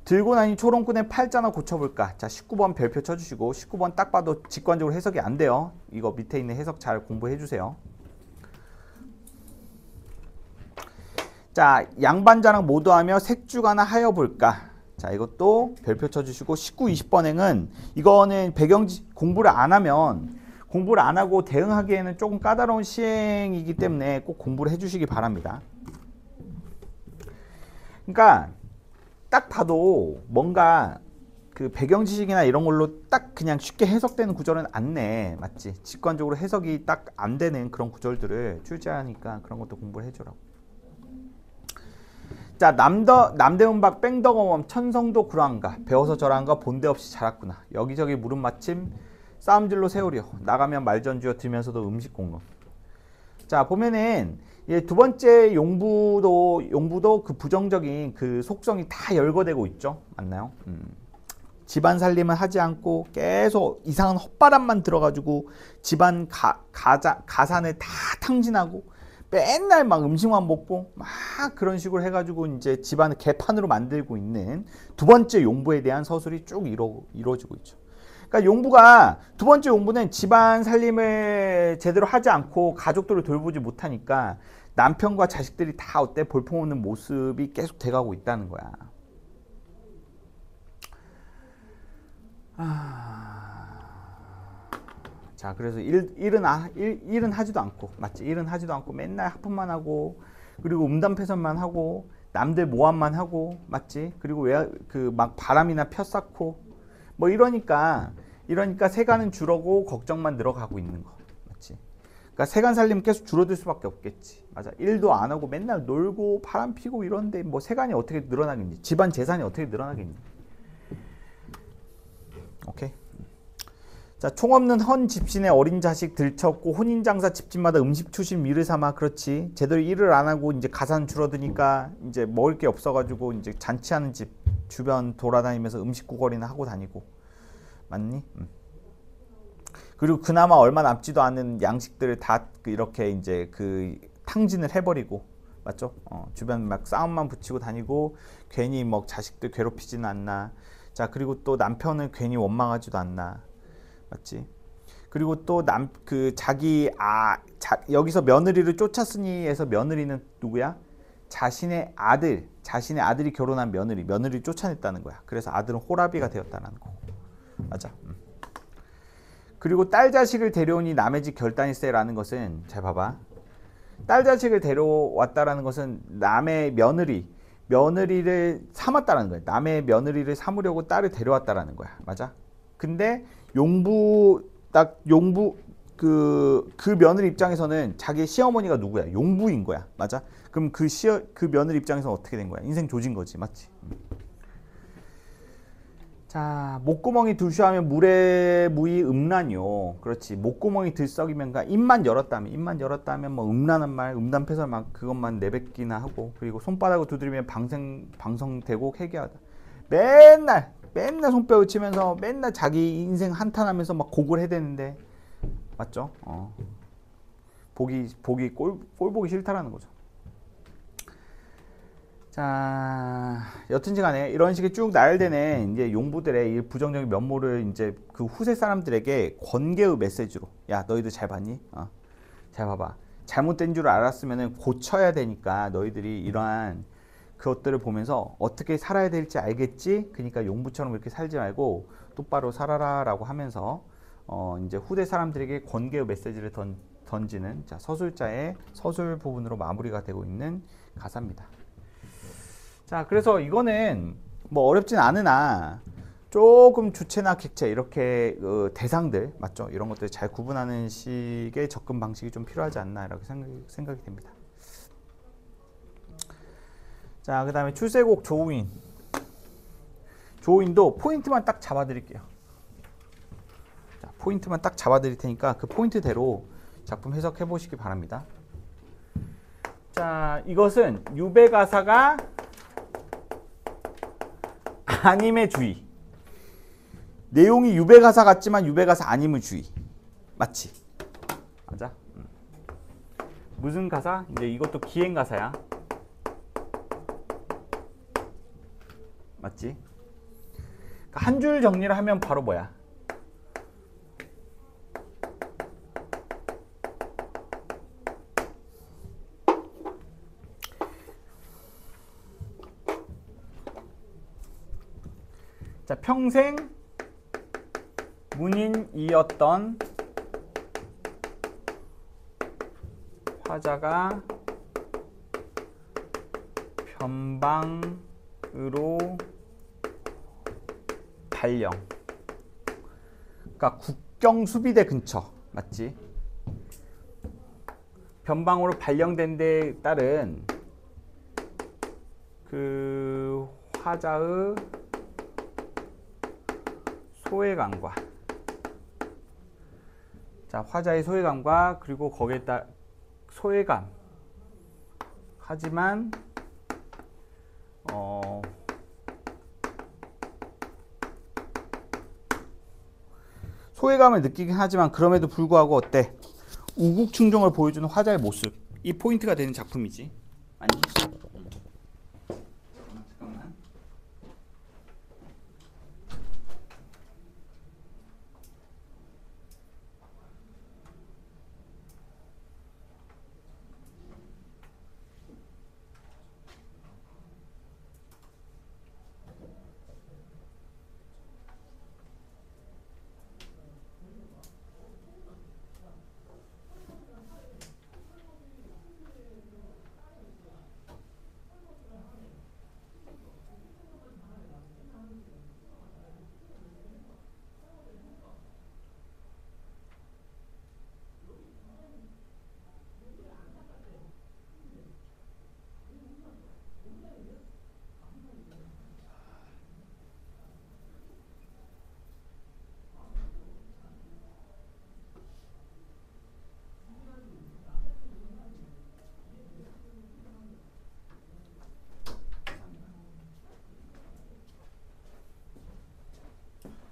[SPEAKER 1] 들고 나니 초롱꾼의 팔자나 고쳐볼까. 자, 19번 별표 쳐주시고 19번 딱 봐도 직관적으로 해석이 안 돼요. 이거 밑에 있는 해석 잘 공부해 주세요. 자, 양반자랑 모두하며 색주가나 하여볼까. 자, 이것도 별표 쳐주시고 19, 20번행은 이거는 공부를 안 하고 대응하기에는 조금 까다로운 시행이기 때문에 꼭 공부를 해주시기 바랍니다. 그러니까 딱 봐도 뭔가 그 배경 지식이나 이런 걸로 딱 그냥 쉽게 해석되는 구절은 안 내. 맞지? 직관적으로 해석이 딱 안 되는 그런 구절들을 출제하니까 그런 것도 공부를 해주라고. 자, 남대문박 뺑덕어멈 천성도 구랑가 배워서 저랑가 본데 없이 자랐구나. 여기저기 물은 마침 싸움질로 세우려. 나가면 말전주여 들면서도 음식 공급. 자, 보면은 두 번째 용부도 그 부정적인 그 속성이 다 열거되고 있죠. 맞나요? 집안 살림은 하지 않고 계속 이상한 헛바람만 들어가지고 집안 가산을 다 탕진하고 맨날 막 음식만 먹고 막 그런 식으로 해가지고 이제 집안을 개판으로 만들고 있는 두 번째 용부에 대한 서술이 쭉 이루어지고 있죠. 그러니까 두 번째 용부는 집안 살림을 제대로 하지 않고 가족들을 돌보지 못하니까 남편과 자식들이 다 어때? 볼품없는 모습이 계속 돼가고 있다는 거야. 자, 그래서 일은 하지도 않고, 맞지? 일은 하지도 않고 맨날 하품만 하고, 그리고 음담패선만 하고, 남들 모함만 하고, 맞지? 그리고 막 바람이나 펴쌓고, 뭐 이러니까 세간은 줄어고 걱정만 늘어가고 있는 거, 맞지? 그러니까 세간 살림 계속 줄어들 수밖에 없겠지. 맞아. 일도 안 하고 맨날 놀고 바람 피고 이런데 뭐 세간이 어떻게 늘어나겠니? 집안 재산이 어떻게 늘어나겠니? 오케이. 자, 총없는 헌 집신의 어린 자식 들쳤고 혼인장사 집집마다 음식 추심 미를 삼아. 그렇지. 제대로 일을 안 하고 이제 가산 줄어드니까 이제 먹을 게 없어가지고 이제 잔치하는 집 주변 돌아다니면서 음식 구걸이나 하고 다니고. 맞니? 그리고 그나마 얼마 남지도 않은 양식들을 다 이렇게 이제 그 탕진을 해버리고. 맞죠? 주변 막 싸움만 붙이고 다니고 괜히 뭐 자식들 괴롭히지는 않나. 자, 그리고 또 남편을 괜히 원망하지도 않나. 맞지? 그리고 또 여기서 며느리를 쫓았으니 해서 며느리는 누구야? 자신의 아들이 결혼한 며느리를 쫓아냈다는 거야. 그래서 아들은 호라비가 되었다는 거. 맞아. 그리고 딸 자식을 데려오니 남의 집 결단이 세라는 것은 잘 봐봐. 딸 자식을 데려왔다라는 것은 남의 며느리를 삼았다라는 거야. 남의 며느리를 삼으려고 딸을 데려왔다라는 거야. 맞아? 근데 그 며느리 입장에서는 자기 시어머니가 누구야? 용부인 거야. 맞아? 그럼 그 며느리 입장에서는 어떻게 된 거야? 인생 조진 거지. 맞지? 자, 목구멍이 들쑤하면 물에 무이 음란이요. 그렇지. 목구멍이 들썩이면, 그러니까 입만 열었다면 뭐 음란한 말, 음담패설 막 그것만 내뱉기나 하고, 그리고 손바닥을 두드리면 방성되고 회개하다. 맨날 손뼉을 치면서 맨날 자기 인생 한탄하면서 막 곡을 해대는데, 맞죠? 꼴 보기 싫다라는 거죠. 자, 여튼지 간에 이런 식의 쭉 나열되는 이제 용부들의 이 부정적인 면모를 이제 그 후세 사람들에게 권계의 메시지로, 야, 너희들 잘 봤니? 잘 봐봐. 잘못된 줄 알았으면 고쳐야 되니까 너희들이 이러한 그것들을 보면서 어떻게 살아야 될지 알겠지? 그러니까 용부처럼 그렇게 살지 말고 똑바로 살아라 라고 하면서 이제 후대 사람들에게 권계의 메시지를 던지는, 자, 서술자의 서술 부분으로 마무리가 되고 있는 가사입니다. 자, 그래서 이거는 뭐 어렵진 않으나 조금 주체나 객체 이렇게 대상들, 맞죠? 이런 것들 잘 구분하는 식의 접근 방식이 좀 필요하지 않나 이렇게 생각이 됩니다. 자, 그 다음에 출세곡 조우인. 조우인도 포인트만 딱 잡아드릴게요. 자, 포인트만 딱 잡아드릴 테니까 그 포인트대로 작품 해석해 보시기 바랍니다. 자, 이것은 유배가사가 아님의 주의. 내용이 유배가사 같지만 유배가사 아님의 주의. 맞지? 맞아? 무슨 가사? 이제 이것도 기행가사야. 맞지? 한 줄 정리를 하면 바로 뭐야? 자, 평생 문인이었던 화자가 변방으로 발령. 그러니까 국경 수비대 근처. 맞지? 변방으로 발령된 데 따른 그 화자의 소외감과, 자, 화자의 소외감과 그리고 거기에 따 소외감, 하지만 소외감을 느끼긴 하지만 그럼에도 불구하고 어때? 우국충종을 보여주는 화자의 모습, 이 포인트가 되는 작품이지. 아니? 잠깐만.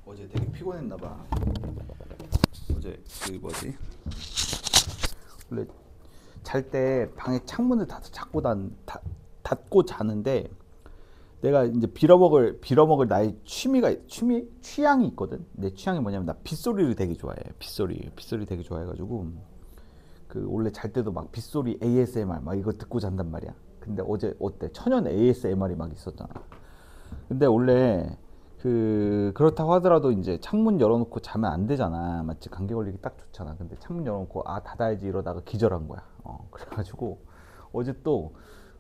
[SPEAKER 1] 어제 되게 피곤했나봐. 어제 그 뭐지? 원래 잘 때 방에 창문을 닫고 자는데 내가 이제 빌어먹을 나의 취향이 있거든. 내 취향이 뭐냐면 나 빗소리를 되게 좋아해. 빗소리 되게 좋아해가지고 그 원래 잘 때도 막 빗소리 ASMR 막 이거 듣고 잔단 말이야. 근데 어제 어때? 천연 ASMR이 막 있었잖아. 근데 원래 그렇다고 하더라도 이제 창문 열어놓고 자면 안 되잖아. 맞지? 감기 걸리기 딱 좋잖아. 근데 창문 열어놓고 닫아야지 이러다가 기절한 거야. 그래가지고 어제 또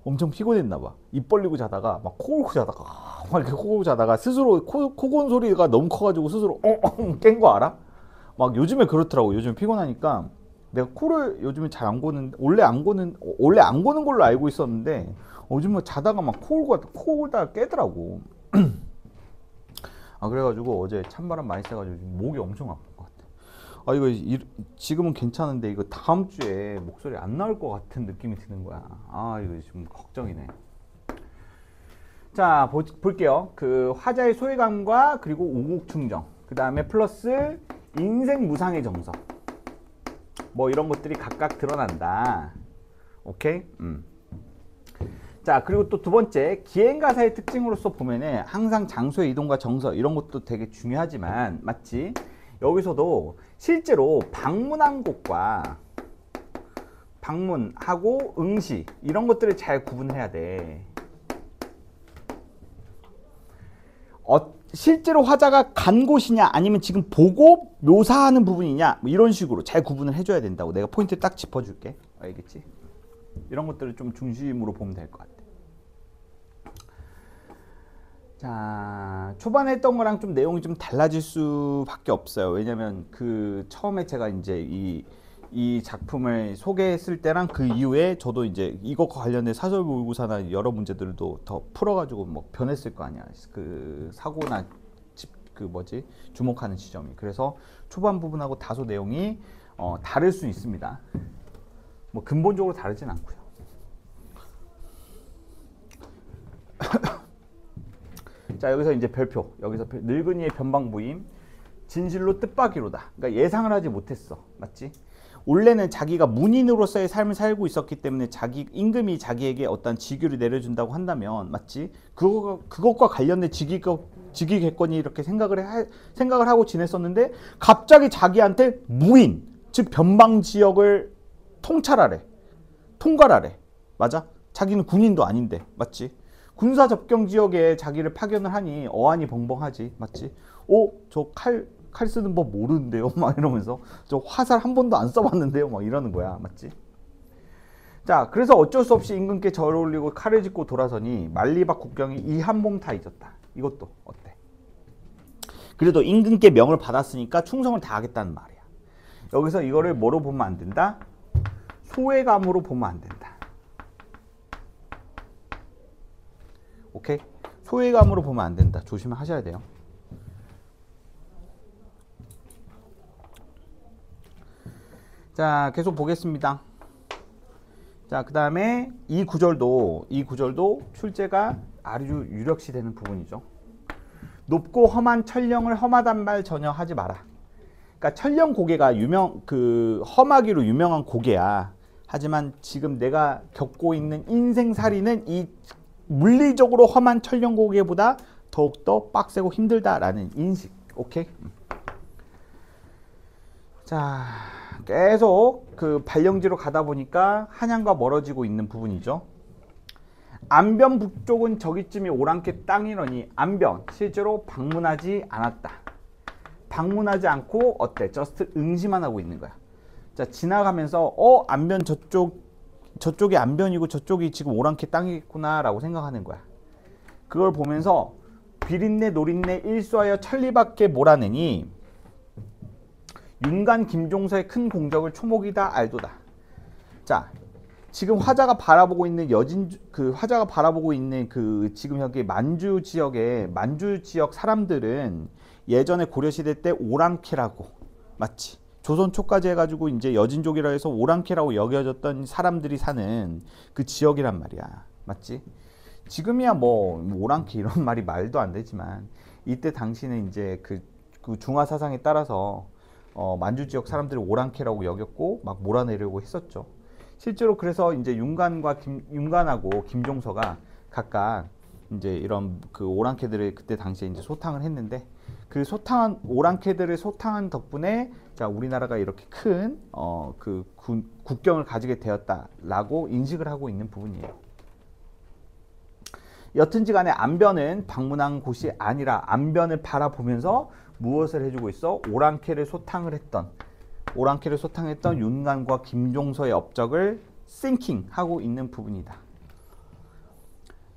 [SPEAKER 1] 엄청 피곤했나 봐. 입 벌리고 자다가 막 코 골고 자다가 막 이렇게 코 골고 자다가 스스로 코 고는 소리가 너무 커가지고 스스로 깬 거 알아? 막 요즘에 그렇더라고. 요즘 피곤하니까 내가 코를 요즘에 잘 안 고는, 원래 안 고는 걸로 알고 있었는데 요즘에 자다가 막 코가 깨더라고. 아 그래가지고 어제 찬바람 많이 쐬가지고 지금 목이 엄청 아픈 것 같아. 아 이거 지금은 괜찮은데 이거 다음 주에 목소리 안 나올 것 같은 느낌이 드는 거야. 아 이거 지금 걱정이네. 자 볼게요. 그 화자의 소외감과 그리고 오곡 충정, 그 다음에 플러스 인생 무상의 정서, 뭐 이런 것들이 각각 드러난다. 오케이. 자 그리고 또 두 번째, 기행가사의 특징으로서 보면은 항상 장소의 이동과 정서 이런 것도 되게 중요하지만 맞지? 여기서도 실제로 방문한 곳과 방문하고 응시 이런 것들을 잘 구분해야 돼. 실제로 화자가 간 곳이냐 아니면 지금 보고 묘사하는 부분이냐 뭐 이런 식으로 잘 구분을 해줘야 된다고 내가 포인트 딱 짚어줄게. 알겠지? 이런 것들을 좀 중심으로 보면 될 것 같아. 자 초반에 했던 거랑 좀 내용이 좀 달라질 수밖에 없어요. 왜냐면 그 처음에 제가 이제 이 작품을 소개했을 때랑 그 이후에 저도 이제 이것과 관련된 사설 모의고사나 여러 문제들도 더 풀어가지고 뭐 변했을 거 아니야. 그 사고나 주목하는 지점이. 그래서 초반 부분하고 다소 내용이 다를 수 있습니다. 뭐 근본적으로 다르진 않고요. 자 여기서 이제 별표, 여기서 늙은이의 변방부임, 진실로 뜻밖이로다. 그러니까 예상을 하지 못했어. 맞지? 원래는 자기가 문인으로서의 삶을 살고 있었기 때문에 임금이 자기에게 어떤 직위를 내려준다고 한다면 맞지? 그것과 관련된 직위겠거니 이렇게 생각을 하고 지냈었는데 갑자기 자기한테 무인, 즉 변방 지역을 통괄하래. 맞아? 자기는 군인도 아닌데 맞지? 군사 접경 지역에 자기를 파견을 하니 어안이 벙벙하지. 맞지? 저 칼 쓰는 법 모르는데요 막 이러면서 저 화살 한 번도 안 써봤는데요 막 이러는 거야. 맞지? 자 그래서 어쩔 수 없이 임금께 절을 올리고 칼을 짚고 돌아서니 만리박 국경이 이 한 몸 다 잊었다. 이것도 어때? 그래도 임금께 명을 받았으니까 충성을 다하겠다는 말이야. 여기서 이거를 뭐로 보면 안 된다? 소외감으로 보면 안 된다. 오케이? 소외감으로 보면 안 된다. 조심하셔야 돼요. 자 계속 보겠습니다. 자 그 다음에 이 구절도 출제가 아주 유력시 되는 부분이죠. 높고 험한 천령을 험하단 말 전혀 하지 마라. 그러니까 천령 고개가 험하기로 유명한 고개야. 하지만 지금 내가 겪고 있는 인생살이는 이 물리적으로 험한 천령 고개보다 더욱더 빡세고 힘들다라는 인식. 오케이? 자 계속 그 발령지로 가다 보니까 한양과 멀어지고 있는 부분이죠. 안변 북쪽은 저기쯤이 오랑캐 땅이러니 안변 실제로 방문하지 않았다. 방문하지 않고 어때? 저스트 응시만 하고 있는 거야. 자 지나가면서 안변 저쪽이 안변이고 저쪽이 지금 오랑캐 땅이구나 라고 생각하는 거야. 그걸 보면서 비린내 노린내 일수하여 천리밖에 몰아내니 윤간 김종서의 큰 공적을 초목이다 알도다. 자 지금 화자가 바라보고 있는 지금 여기 만주 지역 사람들은 예전에 고려시대 때 오랑캐라고 맞지? 조선 초까지 해가지고 이제 여진족이라 해서 오랑캐라고 여겨졌던 사람들이 사는 그 지역이란 말이야. 맞지? 지금이야 뭐 오랑캐 이런 말이 말도 안 되지만 이때 당시는 이제 그 중화 사상에 따라서 만주 지역 사람들이 오랑캐라고 여겼고 막 몰아내려고 했었죠. 실제로 그래서 이제 윤간하고 김종서가 각각 이제 이런 그 오랑캐들을 그때 당시에 이제 소탕을 했는데 그 오랑캐들을 소탕한 덕분에 자 우리나라가 이렇게 큰 국경을 가지게 되었다라고 인식을 하고 있는 부분이에요. 여튼지 간에 안변은 방문한 곳이 아니라 안변을 바라보면서 무엇을 해주고 있어? 오랑캐를 소탕했던 윤간과 김종서의 업적을 싱킹하고 있는 부분이다.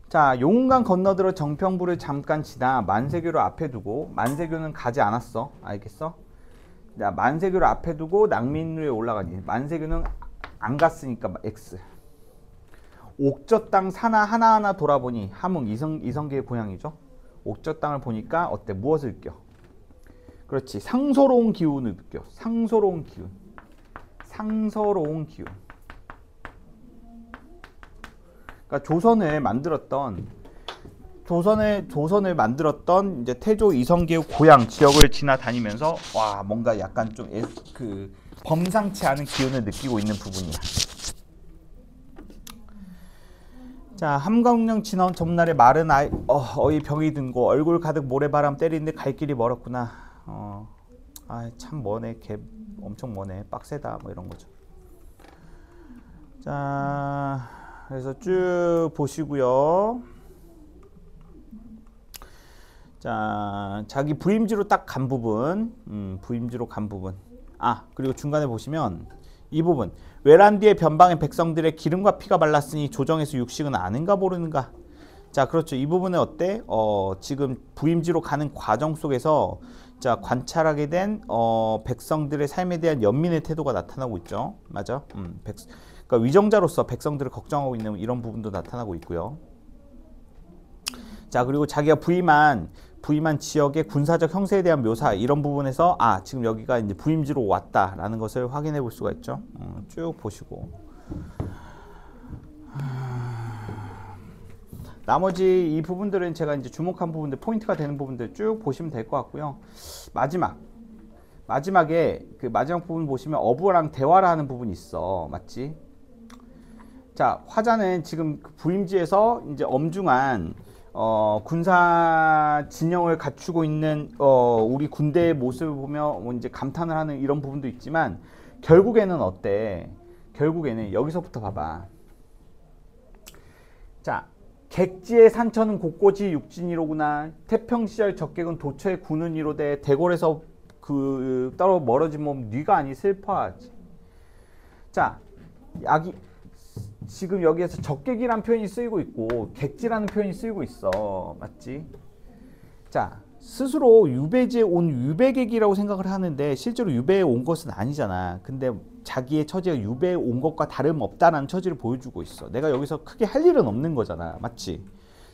[SPEAKER 1] 자 용운강 건너들어 정평부를 잠깐 지나 만세교를 앞에 두고 만세교는 가지 않았어. 알겠어? 자, 만세교를 앞에 두고 낭민루에 올라가니 만세교는 안 갔으니까 X. 옥저 땅 산하 하나하나 돌아보니 함흥 이성계의 고향이죠. 옥저 땅을 보니까 어때? 무엇을 느껴? 그렇지. 상서로운 기운을 느껴. 상서로운 기운. 상서로운 기운. 그러니까 조선을 만들었던 이제 태조 이성계의 고향 지역을 지나다니면서 와 뭔가 약간 좀 그 범상치 않은 기운을 느끼고 있는 부분이야. 자, 함경령 지나온 전날에 마른 어이 병이 든고 얼굴 가득 모래바람 때리는데 갈 길이 멀었구나. 참 머네. 개 엄청 머네. 빡세다. 뭐 이런 거죠. 자, 그래서 쭉 보시고요. 자, 자기 부임지로 딱 간 부분, 부임지로 간 부분. 그리고 중간에 보시면 이 부분. 외란뒤의 변방의 백성들의 기름과 피가 발랐으니 조정에서 육식은 아는가 모르는가. 자, 그렇죠. 이 부분은 어때? 지금 부임지로 가는 과정 속에서 자, 관찰하게 된 백성들의 삶에 대한 연민의 태도가 나타나고 있죠. 맞아? 그러니까 위정자로서 백성들을 걱정하고 있는 이런 부분도 나타나고 있고요. 자, 그리고 자기가 부임한 지역의 군사적 형세에 대한 묘사 이런 부분에서 지금 여기가 이제 부임지로 왔다라는 것을 확인해 볼 수가 있죠. 쭉 보시고 나머지 이 부분들은 제가 이제 주목한 부분들 포인트가 되는 부분들 쭉 보시면 될 것 같고요. 마지막에 그 마지막 부분 보시면 어부랑 대화를 하는 부분이 있어. 맞지? 자, 화자는 지금 부임지에서 이제 엄중한 군사 진영을 갖추고 있는 우리 군대의 모습을 보며 이제 감탄을 하는 이런 부분도 있지만 결국에는 어때? 결국에는 여기서부터 봐봐. 자, 객지의 산천은 곳곳이 육진이로구나. 태평시절 적객은 도처에 구는 이로되 대궐에서 그 따로 멀어지면 네가 아니 슬퍼하지. 자, 지금 여기에서 적객이라는 표현이 쓰이고 있고 객지라는 표현이 쓰이고 있어. 맞지? 자, 스스로 유배지에 온 유배객이라고 생각을 하는데 실제로 유배에 온 것은 아니잖아. 근데 자기의 처지가 유배에 온 것과 다름없다는 처지를 보여주고 있어. 내가 여기서 크게 할 일은 없는 거잖아. 맞지?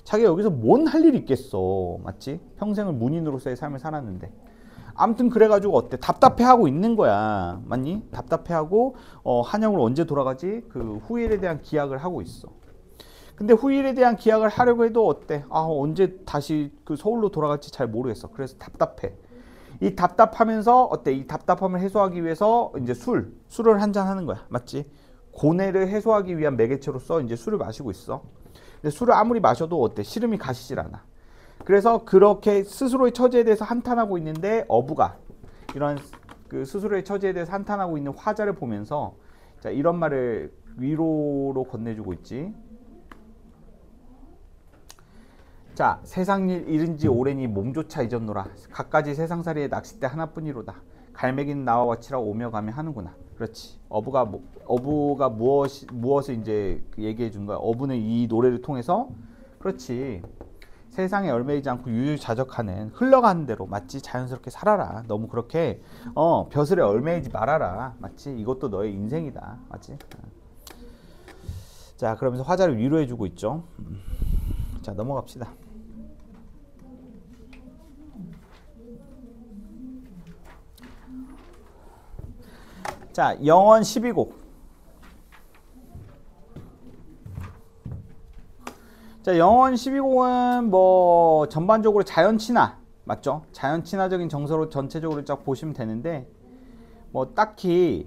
[SPEAKER 1] 자기가 여기서 뭔 할 일이 있겠어. 맞지? 평생을 문인으로서의 삶을 살았는데. 아무튼 그래가지고 어때? 답답해하고 있는 거야. 맞니? 답답해하고 한양으로 언제 돌아가지? 그 후일에 대한 기약을 하고 있어. 근데 후일에 대한 기약을 하려고 해도 어때? 언제 다시 그 서울로 돌아갈지 잘 모르겠어. 그래서 답답해. 이 답답하면서 어때? 이 답답함을 해소하기 위해서 이제 술을 한잔 하는 거야. 맞지? 고뇌를 해소하기 위한 매개체로서 이제 술을 마시고 있어. 근데 술을 아무리 마셔도 어때? 시름이 가시질 않아. 그래서 그렇게 스스로의 처지에 대해서 한탄하고 있는데 어부가 이런 그 스스로의 처지에 대해서 한탄하고 있는 화자를 보면서 자, 이런 말을 위로로 건네주고 있지. 자, 세상일 이른지 오래니 몸조차 잊었노라. 갖가지 세상살이의 낚싯대 하나뿐이로다. 갈매기는 나와 와치라 오며 가며 하는구나. 그렇지. 어부가 무엇을 이제 얘기해 주는 거야. 어부는 이 노래를 통해서 그렇지. 세상에 얽매이지 않고 유유자적하는 흘러가는 대로 맞지? 자연스럽게 살아라. 너무 그렇게 벼슬에 얽매이지 말아라. 맞지? 이것도 너의 인생이다. 맞지? 자, 그러면서 화자를 위로해주고 있죠. 자, 넘어갑시다. 자, 영원 12곡. 자, 영원 12곡은 뭐 전반적으로 자연친화 맞죠? 자연친화적인 정서로 전체적으로 쫙 보시면 되는데 뭐 딱히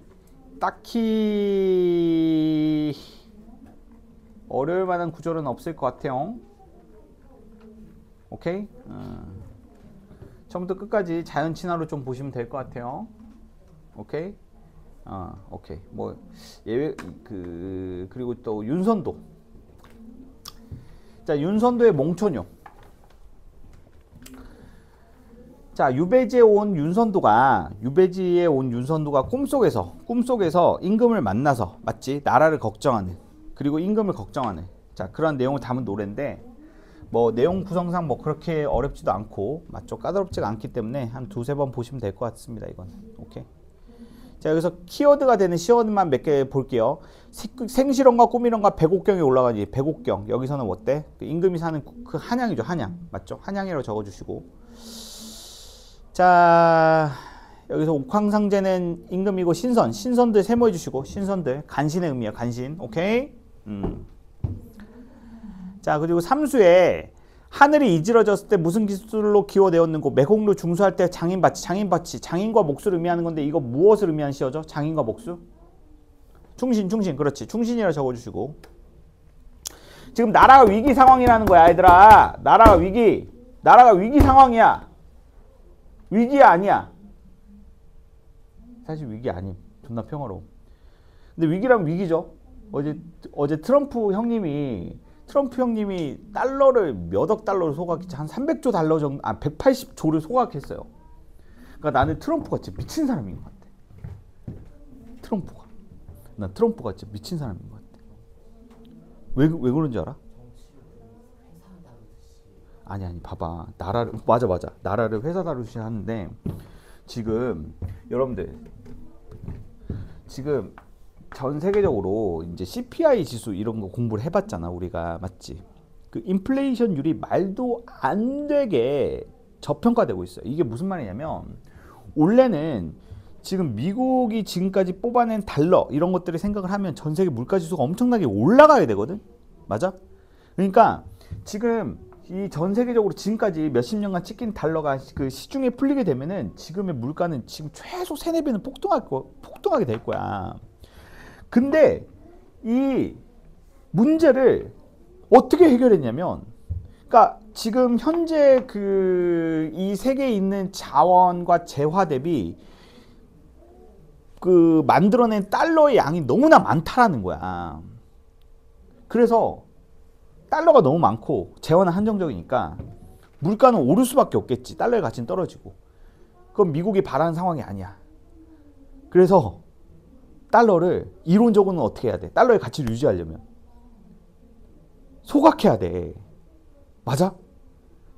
[SPEAKER 1] 어려울 만한 구절은 없을 것 같아요. 오케이? 처음부터 끝까지 자연친화로 좀 보시면 될 것 같아요. 오케이? 오케이. 뭐 예외 그리고 또 윤선도. 자, 윤선도의 몽초녀. 자, 유배지에 온 윤선도가 꿈속에서 임금을 만나서 맞지? 나라를 걱정하는 그리고 임금을 걱정하는 자, 그런 내용을 담은 노래인데
[SPEAKER 2] 뭐 내용 구성상 뭐 그렇게 어렵지도 않고 맞죠? 까다롭지가 않기 때문에 한 두세 번 보시면 될 것 같습니다. 이거는 오케이. 자, 여기서 키워드가 되는 시워드만 몇 개 볼게요. 생실현과 꾸미련과 백옥경이 올라가지. 백옥경 여기서는 어때? 그 임금이 사는 그 한양이죠. 한양 맞죠? 한양이라고 적어주시고. 자, 여기서 옥황상제는 임금이고 신선들 세모해 주시고. 신선들 간신의 의미야. 간신. 오케이. 자, 그리고 삼수에 하늘이 이지러졌을 때 무슨 기술로 기워내었는고 매곡루 중수할 때 장인받치. 장인과 몫을 의미하는 건데 이거 무엇을 의미하는 시어죠? 장인과 몫? 충신 그렇지. 충신이라 적어주시고. 지금 나라가 위기 상황이라는 거야 얘들아. 나라가 위기 상황이야. 위기야 아니야? 사실 위기 아님. 존나 평화로워. 근데 위기라면 위기죠. 어제 트럼프 형님이 달러를 몇 억 달러를 소각했지. 한 300조 달러 정도, 180조를 소각했어요. 그러니까 나는 트럼프가 진짜 미친 사람인 것 같아. 난 트럼프가 진짜 미친 사람인 것 같아. 왜 그런지 알아? 아니 봐봐. 나라를 맞아. 나라를 회사 다루시 하는데 지금 여러분들 지금 전 세계적으로 이제 CPI 지수 이런 거 공부를 해봤잖아 우리가 맞지? 그 인플레이션율이 말도 안 되게 저평가되고 있어요. 이게 무슨 말이냐면 원래는 지금 미국이 지금까지 뽑아낸 달러 이런 것들을 생각을 하면 전 세계 물가 지수가 엄청나게 올라가야 되거든. 맞아? 그러니까 지금 이 전 세계적으로 지금까지 몇십 년간 찍힌 달러가 그 시중에 풀리게 되면은 지금의 물가는 지금 최소 3-4배는 폭등하게 될 거야. 근데 이 문제를 어떻게 해결했냐면, 그러니까 지금 현재 이 세계에 있는 자원과 재화 대비 그 만들어낸 달러의 양이 너무나 많다라는 거야. 그래서 달러가 너무 많고 재화는 한정적이니까 물가는 오를 수밖에 없겠지. 달러의 가치는 떨어지고. 그건 미국이 바라는 상황이 아니야. 그래서 달러를 이론적으로는 어떻게 해야 돼? 달러의 가치를 유지하려면 소각해야 돼. 맞아?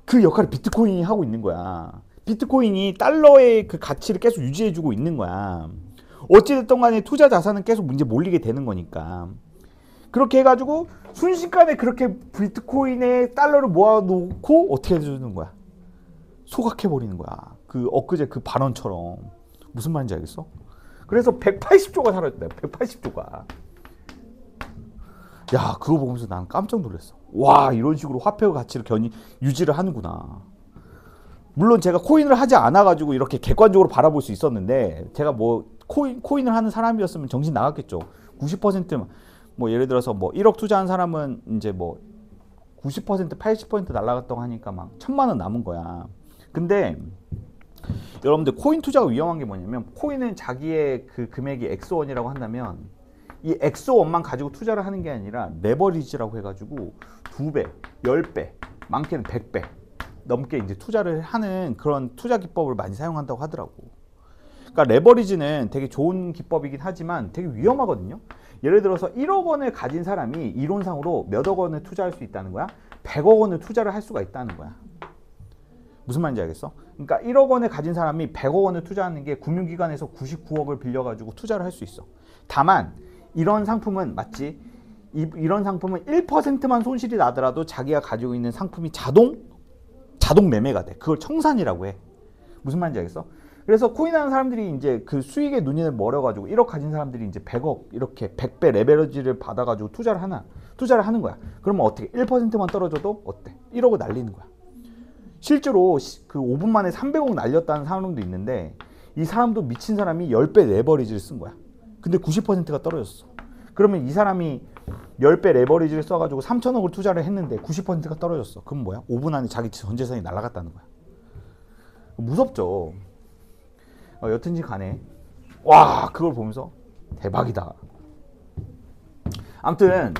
[SPEAKER 2] 그 역할을 비트코인이 하고 있는 거야. 비트코인이 달러의 그 가치를 계속 유지해주고 있는 거야. 어찌됐든 간에 투자 자산은 계속 문제 몰리게 되는 거니까. 그렇게 해가지고 순식간에 그렇게 비트코인에 달러를 모아놓고 어떻게 해주는 거야? 소각해버리는 거야. 그 엊그제 그 발언처럼. 무슨 말인지 알겠어? 그래서 180조가 사라졌다. 180조가. 야, 그거 보면서 난 깜짝 놀랐어. 와, 이런 식으로 화폐의 가치를 유지를 하는구나. 물론 제가 코인을 하지 않아가지고 이렇게 객관적으로 바라볼 수 있었는데, 제가 뭐 코인을 하는 사람이었으면 정신 나갔겠죠. 90% 뭐 예를 들어서 뭐 1억 투자한 사람은 이제 뭐 90% 80% 날라갔다고 하니까 막 1,000만 원 남은 거야. 근데 여러분들 코인 투자가 위험한 게 뭐냐면, 코인은 자기의 그 금액이 엑스원이라고 한다면 이 엑스원만 가지고 투자를 하는 게 아니라 레버리지라고 해가지고 2배, 10배, 많게는 100배 넘게 이제 투자를 하는 그런 투자 기법을 많이 사용한다고 하더라고. 그러니까 레버리지는 되게 좋은 기법이긴 하지만 되게 위험하거든요. 예를 들어서 1억 원을 가진 사람이 이론상으로 몇억 원을 투자할 수 있다는 거야? 100억 원을 투자를 할 수가 있다는 거야. 무슨 말인지 알겠어? 그러니까 1억 원을 가진 사람이 100억 원을 투자하는 게 금융기관에서 99억을 빌려가지고 투자를 할 수 있어. 다만 이런 상품은 맞지? 이런 상품은 1%만 손실이 나더라도 자기가 가지고 있는 상품이 자동 매매가 돼. 그걸 청산이라고 해. 무슨 말인지 알겠어? 그래서 코인하는 사람들이 이제 그 수익의 눈을 멀어가지고 1억 가진 사람들이 이제 100억 이렇게 100배 레버리지를 받아가지고 투자를 하는 거야. 그러면 어떻게? 1%만 떨어져도 어때? 1억을 날리는 거야. 실제로 그 5분 만에 300억 날렸다는 사람도 있는데, 이 사람도 미친 사람이 10배 레버리지를 쓴 거야. 근데 90%가 떨어졌어. 그러면 이 사람이 10배 레버리지를 써가지고 3천억을 투자를 했는데 90%가 떨어졌어. 그럼 뭐야? 5분 안에 자기 전 재산이 날아갔다는 거야. 무섭죠. 여튼지 간에 와, 그걸 보면서 대박이다. 아무튼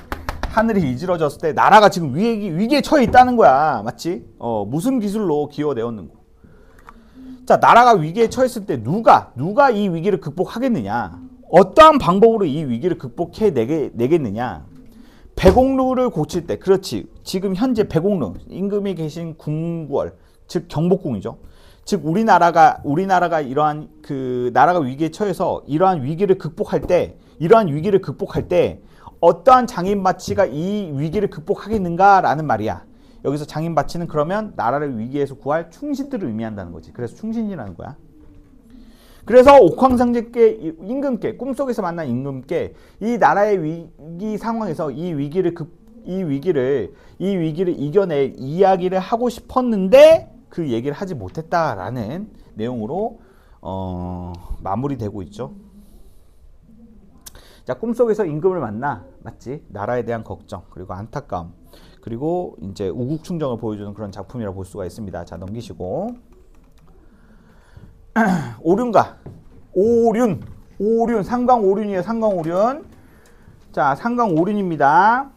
[SPEAKER 2] 하늘이 이지러졌을 때 나라가 지금 위기에 처해 있다는 거야. 맞지? 무슨 기술로 기워내었는고. 자, 나라가 위기에 처했을 때 누가 이 위기를 극복하겠느냐? 어떠한 방법으로 이 위기를 극복해 내겠느냐? 배곡루를 고칠 때, 그렇지. 지금 현재 배곡루, 임금이 계신 궁궐, 즉 경복궁이죠. 즉 우리나라가 이러한 그 나라가 위기에 처해서 이러한 위기를 극복할 때, 어떠한 장인바치가 이 위기를 극복하겠는가라는 말이야. 여기서 장인바치는 그러면 나라를 위기에서 구할 충신들을 의미한다는 거지. 그래서 충신이라는 거야. 그래서 옥황상제께 임금께 꿈속에서 만난 임금께 이 나라의 위기 상황에서 이 위기를 이겨낼 이야기를 하고 싶었는데 그 얘기를 하지 못했다라는 내용으로 마무리되고 있죠. 자, 꿈속에서 임금을 만나, 맞지? 나라에 대한 걱정 그리고 안타까움 그리고 이제 우국충정을 보여주는 그런 작품이라고 볼 수가 있습니다. 자, 넘기시고 오륜가 오륜 상광오륜이에요. 상광오륜. 자, 상광오륜입니다.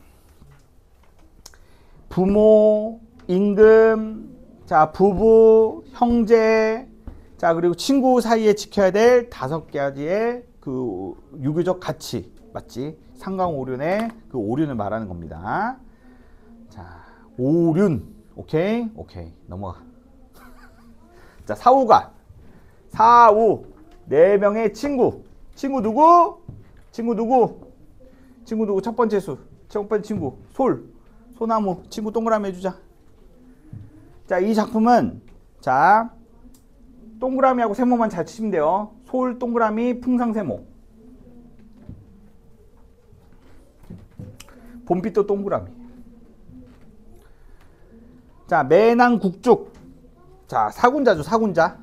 [SPEAKER 2] 부모, 임금, 자, 부부, 형제, 자, 그리고 친구 사이에 지켜야 될 5가지의 그 유교적 가치, 맞지? 상광오륜의 그 오륜을 말하는 겁니다. 자, 오륜. 오케이 넘어가. 자, 사우가 사우 4명의 친구 누구? 첫 번째 친구 소나무 친구 동그라미 해주자. 자, 이 작품은 자 동그라미하고 세모만 잘 치시면 돼요. 솔 동그라미 풍상세모, 봄빛도 동그라미. 자, 매낭국죽. 자, 사군자죠. 사군자.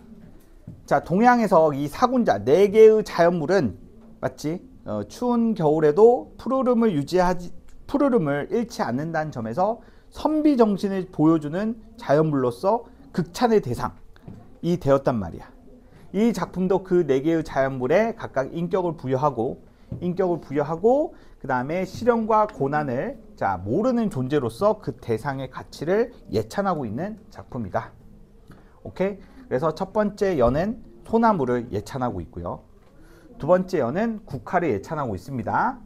[SPEAKER 2] 자, 동양에서 이 사군자 4개의 자연물은 맞지? 추운 겨울에도 푸르름을 잃지 않는다는 점에서 선비 정신을 보여주는 자연물로서 극찬의 대상이 되었단 말이야. 이 작품도 그 4개의 자연물에 각각 인격을 부여하고 그 다음에 시련과 고난을 자 모르는 존재로서 그 대상의 가치를 예찬하고 있는 작품이다. 오케이? 그래서 첫 번째 연은 소나무를 예찬하고 있고요. 두 번째 연은 국화를 예찬하고 있습니다.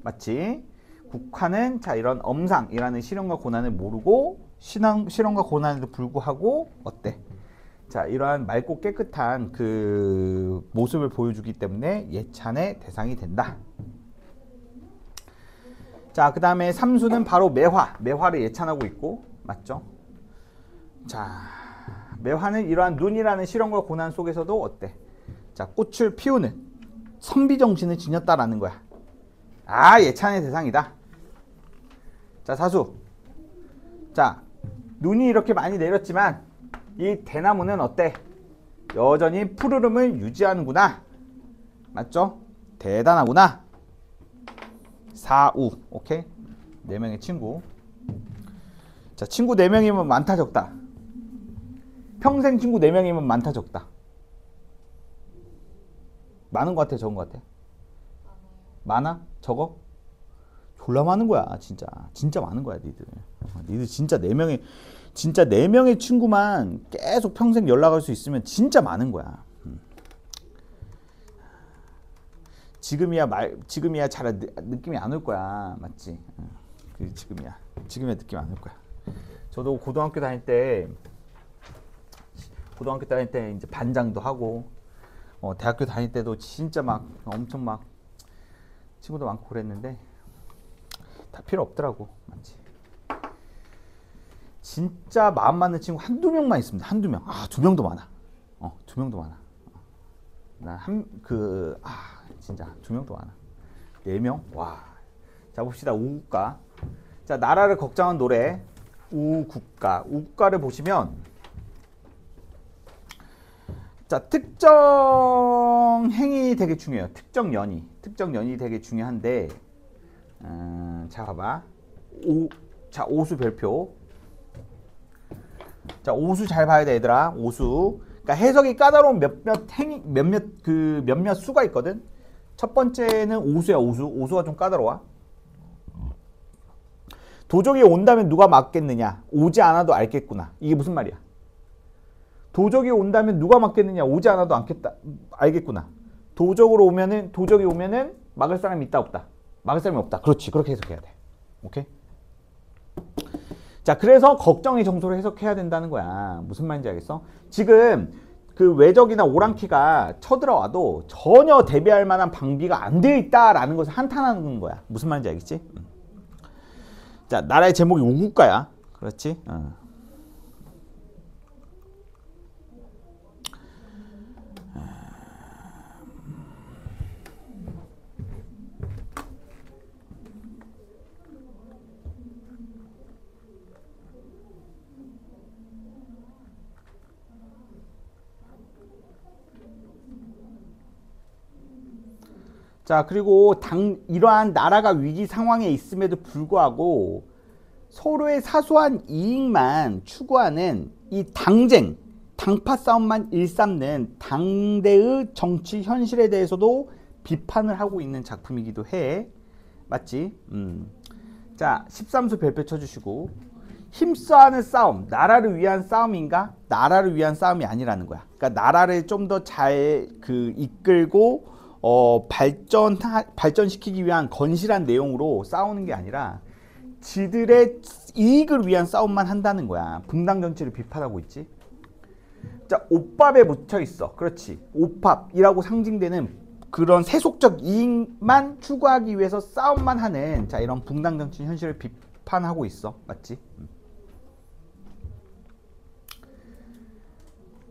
[SPEAKER 2] 맞지? 국화는 자 이런 엄상이라는 시련과 고난을 모르고 시련과 고난에도 불구하고 어때? 자, 이러한 맑고 깨끗한 그 모습을 보여주기 때문에 예찬의 대상이 된다. 자, 그 다음에 삼수는 바로 매화를 예찬하고 있고, 맞죠? 자, 매화는 이러한 눈이라는 시련과 고난 속에서도 어때? 자, 꽃을 피우는 선비 정신을 지녔다라는 거야. 아, 예찬의 대상이다. 자, 사수. 자, 눈이 이렇게 많이 내렸지만 이 대나무는 어때? 여전히 푸르름을 유지하는구나. 맞죠? 대단하구나. 사우. 오케이? 4명의 친구. 자, 친구 4명이면 많다 적다? 평생 친구 4명이면 많다 적다? 많은 것 같아, 적은 것 같아? 많아? 적어? 졸라 많은 거야, 진짜. 진짜 많은 거야, 니들. 니들 진짜 4명의 친구만 계속 평생 연락할 수 있으면 진짜 많은 거야. 지금이야 잘 느낌이 안 올 거야, 맞지? 지금이야 느낌 안 올 거야. 저도 고등학교 다닐 때 이제 반장도 하고, 대학교 다닐 때도 진짜 막 엄청 막 친구도 많고 그랬는데 다 필요 없더라고, 맞지? 진짜 마음 맞는 친구 한두 명만 있습니다. 한두 명. 아, 2명도 많아. 2명도 많아. 진짜 2명도 많아. 4명? 와. 자, 봅시다. 우국가. 자, 나라를 걱정한 노래. 우국가. 우국가를 보시면 자, 특정 행위 되게 중요해요. 특정 연이 되게 중요한데, 자, 봐봐. 오수 별표. 자, 오수 잘 봐야 돼, 얘들아. 오수. 그러니까 해석이 까다로운 몇몇 수가 있거든. 첫 번째는 오수야, 오수. 오수가 좀 까다로워. 도적이 온다면 누가 막겠느냐? 오지 않아도 알겠구나. 이게 무슨 말이야? 도적이 온다면 누가 막겠느냐? 오지 않아도 알겠구나. 도적이 오면은 막을 사람이 있다, 없다? 막을 사람이 없다. 그렇지. 그렇게 해석해야 돼. 오케이? 자, 그래서 걱정의 정도로 해석해야 된다는 거야. 무슨 말인지 알겠어? 지금 그 외적이나 오랑캐가 쳐들어와도 전혀 대비할 만한 방비가 안 되어 있다라는 것을 한탄하는 거야. 무슨 말인지 알겠지? 자, 나라의 제목이 우국가야. 그렇지? 자, 그리고 이러한 나라가 위기 상황에 있음에도 불구하고 서로의 사소한 이익만 추구하는 이 당쟁, 당파 싸움만 일삼는 당대의 정치 현실에 대해서도 비판을 하고 있는 작품이기도 해. 맞지? 자, 13수 별표 쳐주시고, 힘써하는 싸움, 나라를 위한 싸움인가? 나라를 위한 싸움이 아니라는 거야. 그러니까 나라를 좀 더 잘 이끌고 발전시키기 위한 건실한 내용으로 싸우는 게 아니라 지들의 이익을 위한 싸움만 한다는 거야. 분당 정치를 비판하고 있지. 자, 옷밥에 묻혀 있어. 그렇지. 옷밥이라고 상징되는 그런 세속적 이익만 추구하기 위해서 싸움만 하는, 자, 이런 분당 정치 현실을 비판하고 있어. 맞지?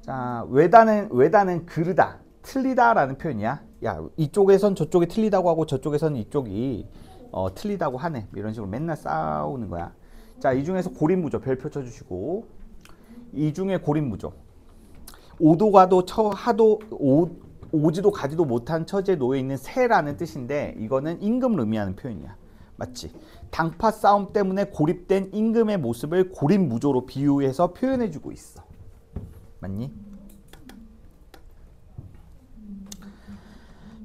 [SPEAKER 2] 자, 외다는 그르다, 틀리다라는 표현이야. 야, 이쪽에선 저쪽이 틀리다고 하고 저쪽에선 이쪽이 틀리다고 하네. 이런 식으로 맨날 싸우는 거야. 자, 이 중에서 고립무조 별표 쳐주시고, 이 중에 고립무조, 오도 가도 하도 오지도 가지도 못한 처지에 놓여 있는 새라는 뜻인데, 이거는 임금을 의미하는 표현이야. 맞지? 당파 싸움 때문에 고립된 임금의 모습을 고립무조로 비유해서 표현해주고 있어. 맞니?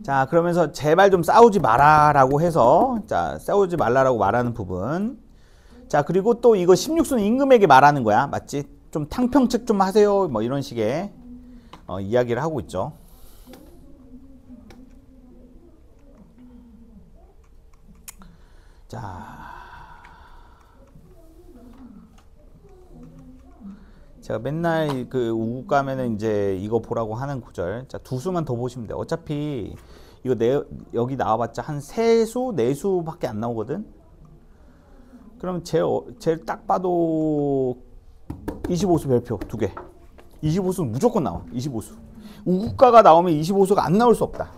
[SPEAKER 2] 자, 그러면서 제발 좀 싸우지 마라라고 해서, 자, 싸우지 말라라고 말하는 부분. 자, 그리고 또 이거 16수는 임금에게 말하는 거야. 맞지? 좀 탕평책 좀 하세요. 뭐 이런 식의 이야기를 하고 있죠. 자, 제가 맨날 그 우국 가면은 이제 이거 보라고 하는 구절. 자, 두 수만 더 보시면 돼. 어차피 이거 여기 나와봤자 한 3수, 4수밖에 안 나오거든. 그럼 제일 딱 봐도 25수 별표 2개. 25수는 무조건 나와. 25수. 우국가가 나오면 25수가 안 나올 수 없다.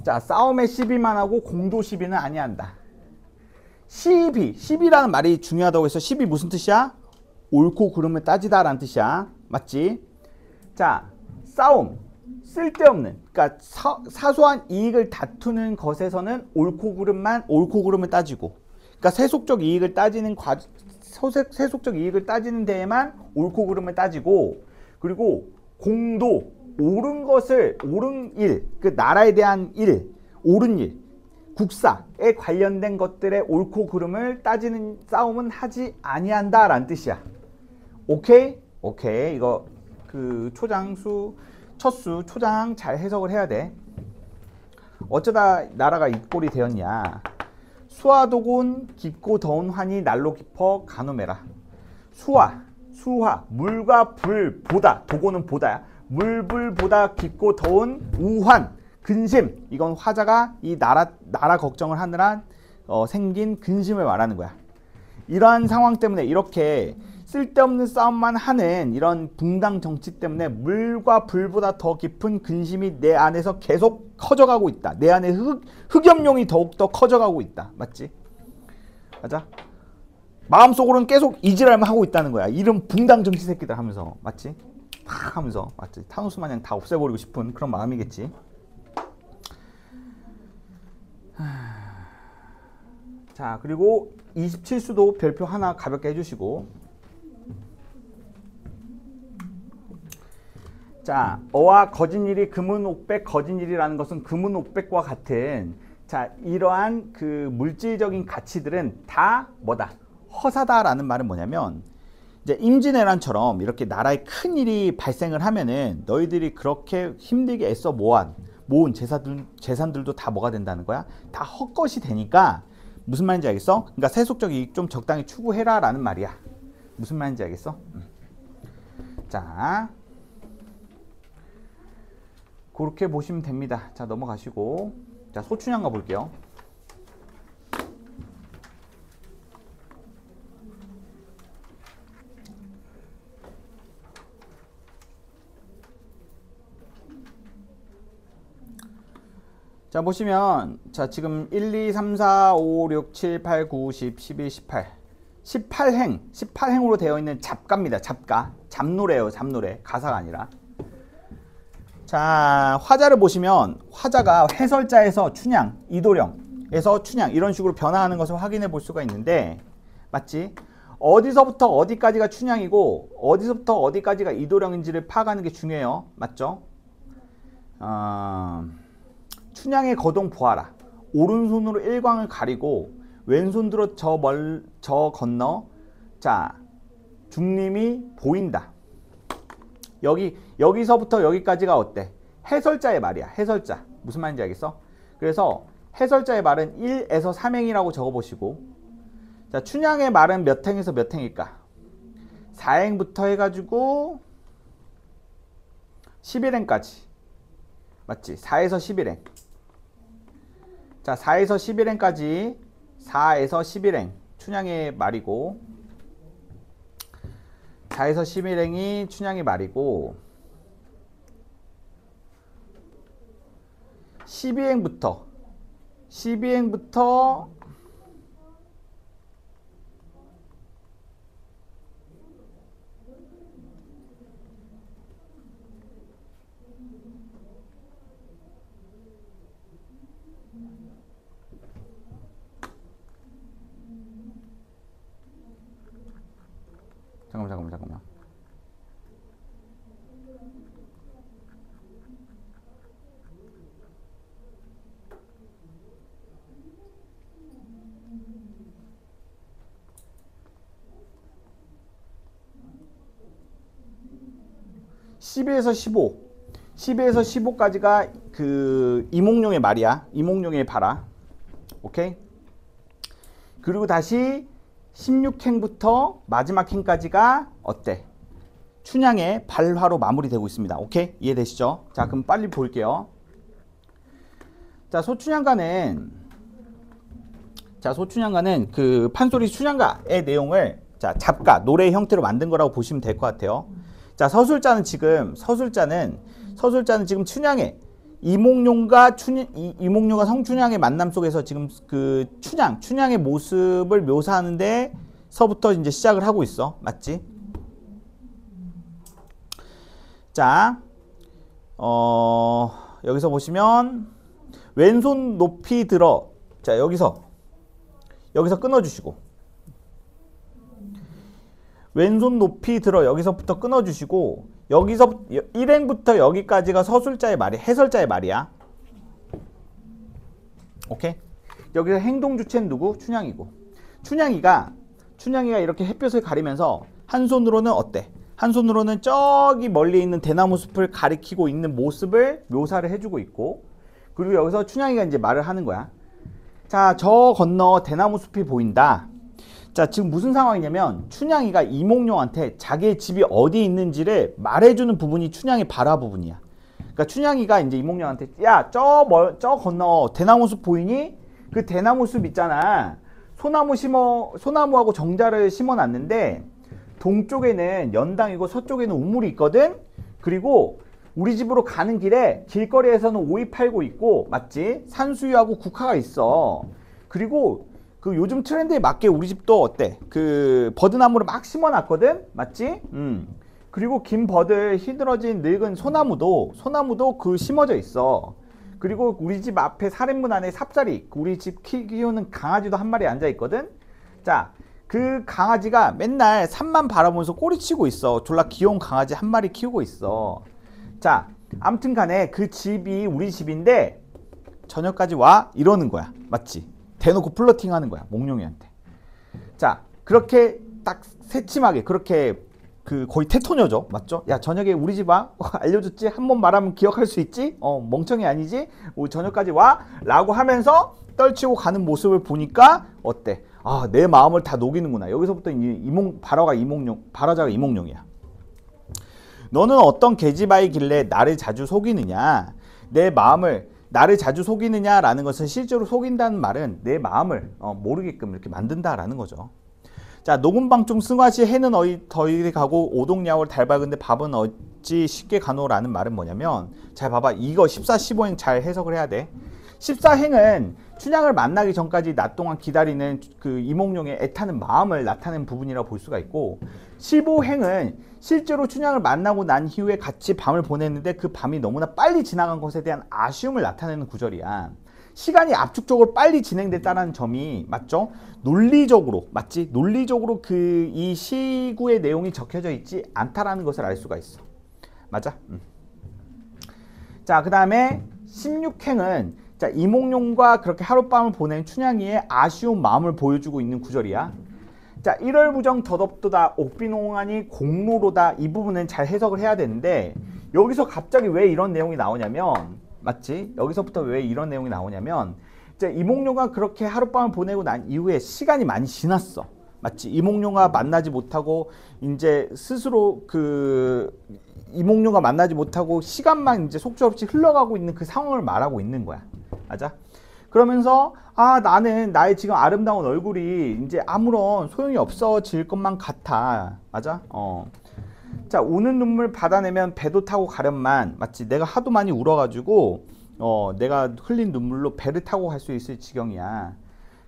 [SPEAKER 2] 자, 싸움에 시비만 하고 공도 시비는 아니한다. 시비라는 말이 중요하다고 해서 시비 무슨 뜻이야? 옳고 그름을 따지다라는 뜻이야. 맞지? 자, 싸움, 쓸데없는, 그러니까 사소한 이익을 다투는 것에서는 옳고 그름을 따지고, 그러니까 세속적 이익을 따지는 세속적 이익을 따지는 데에만 옳고 그름을 따지고, 그리고 공도, 옳은 일, 그 나라에 대한 일, 옳은 일, 국사에 관련된 것들의 옳고 그름을 따지는 싸움은 하지 아니한다라는 뜻이야. 오케이? 오케이. 이거 그 첫수 초장 잘 해석을 해야 돼. 어쩌다 나라가 이 꼴이 되었냐. 수화도군 깊고 더운 환이 날로 깊어 가늠해라. 수화, 물과 불보다, 도고는 보다야. 물불보다 깊고 더운 우환, 근심. 이건 화자가 이 나라 걱정을 하느라 생긴 근심을 말하는 거야. 이러한 상황 때문에 이렇게 쓸데없는 싸움만 하는 이런 붕당 정치 때문에 물과 불보다 더 깊은 근심이 내 안에서 계속 커져가고 있다. 내 안에 흑염룡이 더욱더 커져가고 있다. 맞지? 맞아? 마음속으로는 계속 이지랄만 하고 있다는 거야. 이런 붕당 정치 새끼들 하면서. 맞지? 막 하면서. 맞지? 타노스 마냥 다 없애버리고 싶은 그런 마음이겠지. 자, 그리고 27수도 별표 하나 가볍게 해주시고, 자, 어와 거짓일이 금은옥백, 거짓일이라는 것은 금은옥백과 같은, 자, 이러한 그 물질적인 가치들은 다 뭐다? 허사다라는 말은 뭐냐면, 이제 임진왜란처럼 이렇게 나라에 큰 일이 발생을 하면은 너희들이 그렇게 힘들게 애써 모은 재산들도 다 뭐가 된다는 거야? 다 헛것이 되니까 무슨 말인지 알겠어? 그러니까 세속적 이익 좀 적당히 추구해라 라는 말이야. 무슨 말인지 알겠어? 자, 그렇게 보시면 됩니다. 자, 넘어가시고, 자, 소춘향 가볼게요. 자, 보시면, 자, 지금 1, 2, 3, 4, 5, 6, 7, 8, 9, 10, 11, 18. 18행으로 되어 있는 잡가입니다. 잡가. 잡노래예요, 잡노래. 가사가 아니라. 자, 화자를 보시면, 화자가 해설자에서 춘향, 이도령에서 춘향, 이런 식으로 변화하는 것을 확인해 볼 수가 있는데, 맞지? 어디서부터 어디까지가 춘향이고, 어디서부터 어디까지가 이도령인지를 파악하는 게 중요해요. 맞죠? 춘향의 거동 보아라. 오른손으로 일광을 가리고 왼손 들어 저 건너 자 중림이 보인다. 여기서부터 여기까지가 어때? 해설자의 말이야. 해설자. 무슨 말인지 알겠어? 그래서 해설자의 말은 1에서 3행이라고 적어보시고, 자, 춘향의 말은 몇 행에서 몇 행일까? 4행부터 해가지고 11행까지. 맞지? 4에서 11행. 자, 4에서 11행까지 4에서 11행 춘향의 말이고, 4에서 11행이 춘향의 말이고, 12행부터 잠깐만. 12에서 15. 12에서 15까지가 그 이몽룡의 말이야. 이몽룡의 발화. 오케이? 그리고 다시 16행부터 마지막 행까지가 어때? 춘향의 발화로 마무리되고 있습니다. 오케이? 이해되시죠? 자, 그럼 빨리 볼게요. 자, 소춘향가는 그 판소리 춘향가의 내용을 자, 잡가, 노래의 형태로 만든 거라고 보시면 될 것 같아요. 자, 서술자는 지금 춘향의 이몽룡과 성춘향의 만남 속에서 지금 그 춘향의 모습을 묘사하는데 서부터 이제 시작을 하고 있어. 맞지? 자, 여기서 보시면 왼손 높이 들어. 자, 여기서 끊어주시고, 왼손 높이 들어. 여기서부터 끊어주시고, 여기서 1행부터 여기까지가 서술자의 말이, 해설자의 말이야. 오케이? 여기서 행동 주체는 누구? 춘향이고. 춘향이가 이렇게 햇볕을 가리면서 한 손으로는 어때? 한 손으로는 저기 멀리 있는 대나무 숲을 가리키고 있는 모습을 묘사를 해주고 있고, 그리고 여기서 춘향이가 이제 말을 하는 거야. 자, 저 건너 대나무 숲이 보인다. 자, 지금 무슨 상황이냐면 춘향이가 이몽룡한테 자기의 집이 어디 있는지를 말해주는 부분이 춘향의 발화 부분이야. 그러니까 춘향이가 이제 이몽룡한테, 야, 저 건너 대나무 숲 보이니? 그 대나무 숲 있잖아. 소나무하고 정자를 심어놨는데 동쪽에는 연당이고 서쪽에는 우물이 있거든. 그리고 우리 집으로 가는 길에 길거리에서는 오이 팔고 있고, 맞지? 산수유하고 국화가 있어. 그리고 그 요즘 트렌드에 맞게 우리 집도 어때? 그 버드나무를 막 심어놨거든? 맞지? 그리고 긴 버들 힘들어진 늙은 소나무도 그 심어져 있어. 그리고 우리 집 앞에 살인문 안에 삽살이, 우리 집 키우는 강아지도 한 마리 앉아있거든? 자, 그 강아지가 맨날 산만 바라보면서 꼬리치고 있어. 졸라 귀여운 강아지 한 마리 키우고 있어. 자, 아무튼 간에 그 집이 우리 집인데 저녁까지 와? 이러는 거야. 맞지? 대놓고 플러팅 하는 거야, 몽룡이한테. 자, 그렇게 딱 새침하게 그렇게 그 거의 테토녀죠. 맞죠? 야, 저녁에 우리 집 와? 알려줬지? 한 번 말하면 기억할 수 있지? 멍청이 아니지? 우리 저녁까지 와? 라고 하면서 떨치고 가는 모습을 보니까 어때? 아, 내 마음을 다 녹이는구나. 여기서부터 발화자가 이몽룡이야. 너는 어떤 계집아이길래 나를 자주 속이느냐? 내 마음을 나를 자주 속이느냐라는 것은 실제로 속인다는 말은 내 마음을 모르게끔 이렇게 만든다라는 거죠. 자, 녹음방중 승화시 해는 더이리 가고 오동야월 달박은데 밥은 어찌 쉽게 가노라는 말은 뭐냐면, 잘 봐봐. 이거 14, 15행 잘 해석을 해야 돼. 14행은 춘향을 만나기 전까지 낮 동안 기다리는 그 이몽룡의 애타는 마음을 나타내는 부분이라고 볼 수가 있고, 15행은 실제로 춘향을 만나고 난 이후에 같이 밤을 보냈는데 그 밤이 너무나 빨리 지나간 것에 대한 아쉬움을 나타내는 구절이야. 시간이 압축적으로 빨리 진행됐다는 점이 맞죠? 논리적으로 맞지? 논리적으로 그 이 시구의 내용이 적혀져 있지 않다라는 것을 알 수가 있어. 맞아? 자, 그 다음에 16행은 자, 이몽룡과 그렇게 하룻밤을 보낸 춘향이의 아쉬운 마음을 보여주고 있는 구절이야. 자, 1월 부정 더덥도다 옥비농하니 공로로다, 이 부분은 잘 해석을 해야 되는데, 여기서 갑자기 왜 이런 내용이 나오냐면, 맞지? 여기서부터 왜 이런 내용이 나오냐면, 이제 이몽룡과 그렇게 하룻밤을 보내고 난 이후에 시간이 많이 지났어. 맞지? 이몽룡과 만나지 못하고 이제 스스로 이몽룡과 만나지 못하고 시간만 이제 속절없이 흘러가고 있는 그 상황을 말하고 있는 거야. 맞아? 그러면서 나는 나의 지금 아름다운 얼굴이 이제 아무런 소용이 없어질 것만 같아. 맞아? 자, 우는 눈물 받아내면 배도 타고 가련만. 맞지? 내가 하도 많이 울어가지고 내가 흘린 눈물로 배를 타고 갈 수 있을 지경이야.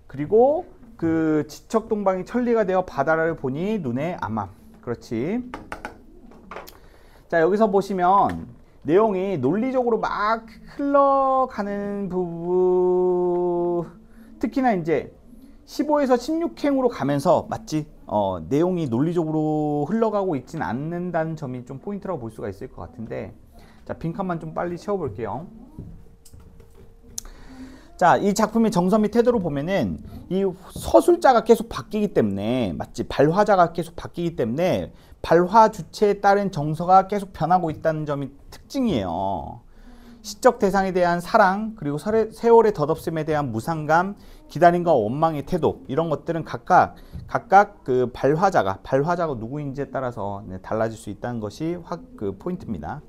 [SPEAKER 2] 그리고 그 지척동방이 천리가 되어 바다를 보니 눈에 암암. 그렇지. 자, 여기서 보시면 내용이 논리적으로 막 흘러가는 부분, 특히나 이제 15에서 16행으로 가면서 맞지? 내용이 논리적으로 흘러가고 있진 않는다는 점이 좀 포인트라고 볼 수가 있을 것 같은데, 자, 빈칸만 좀 빨리 채워볼게요. 자, 이 작품의 정서 및 태도로 보면은 이 서술자가 계속 바뀌기 때문에, 맞지? 발화자가 계속 바뀌기 때문에 발화 주체에 따른 정서가 계속 변하고 있다는 점이 특징이에요. 시적 대상에 대한 사랑, 그리고 세월의 덧없음에 대한 무상감, 기다림과 원망의 태도, 이런 것들은 각각 그 발화자가 누구인지에 따라서 달라질 수 있다는 것이 그 포인트입니다.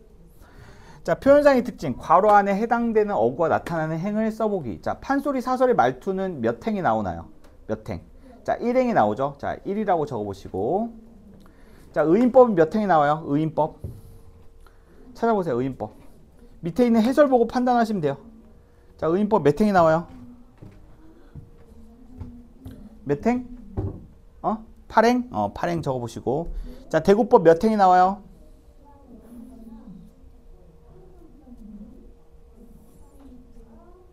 [SPEAKER 2] 자, 표현상의 특징, 괄호 안에 해당되는 어구가 나타나는 행을 써보기. 자, 판소리 사설의 말투는 몇 행이 나오나요? 몇 행? 자, 1행이 나오죠. 자, 1이라고 적어보시고, 자, 의인법은 몇 행이 나와요? 의인법 찾아보세요. 의인법 밑에 있는 해설 보고 판단하시면 돼요. 자, 의인법 몇 행이 나와요? 몇 행? 8행? 8행 적어보시고, 자, 대구법 몇 행이 나와요?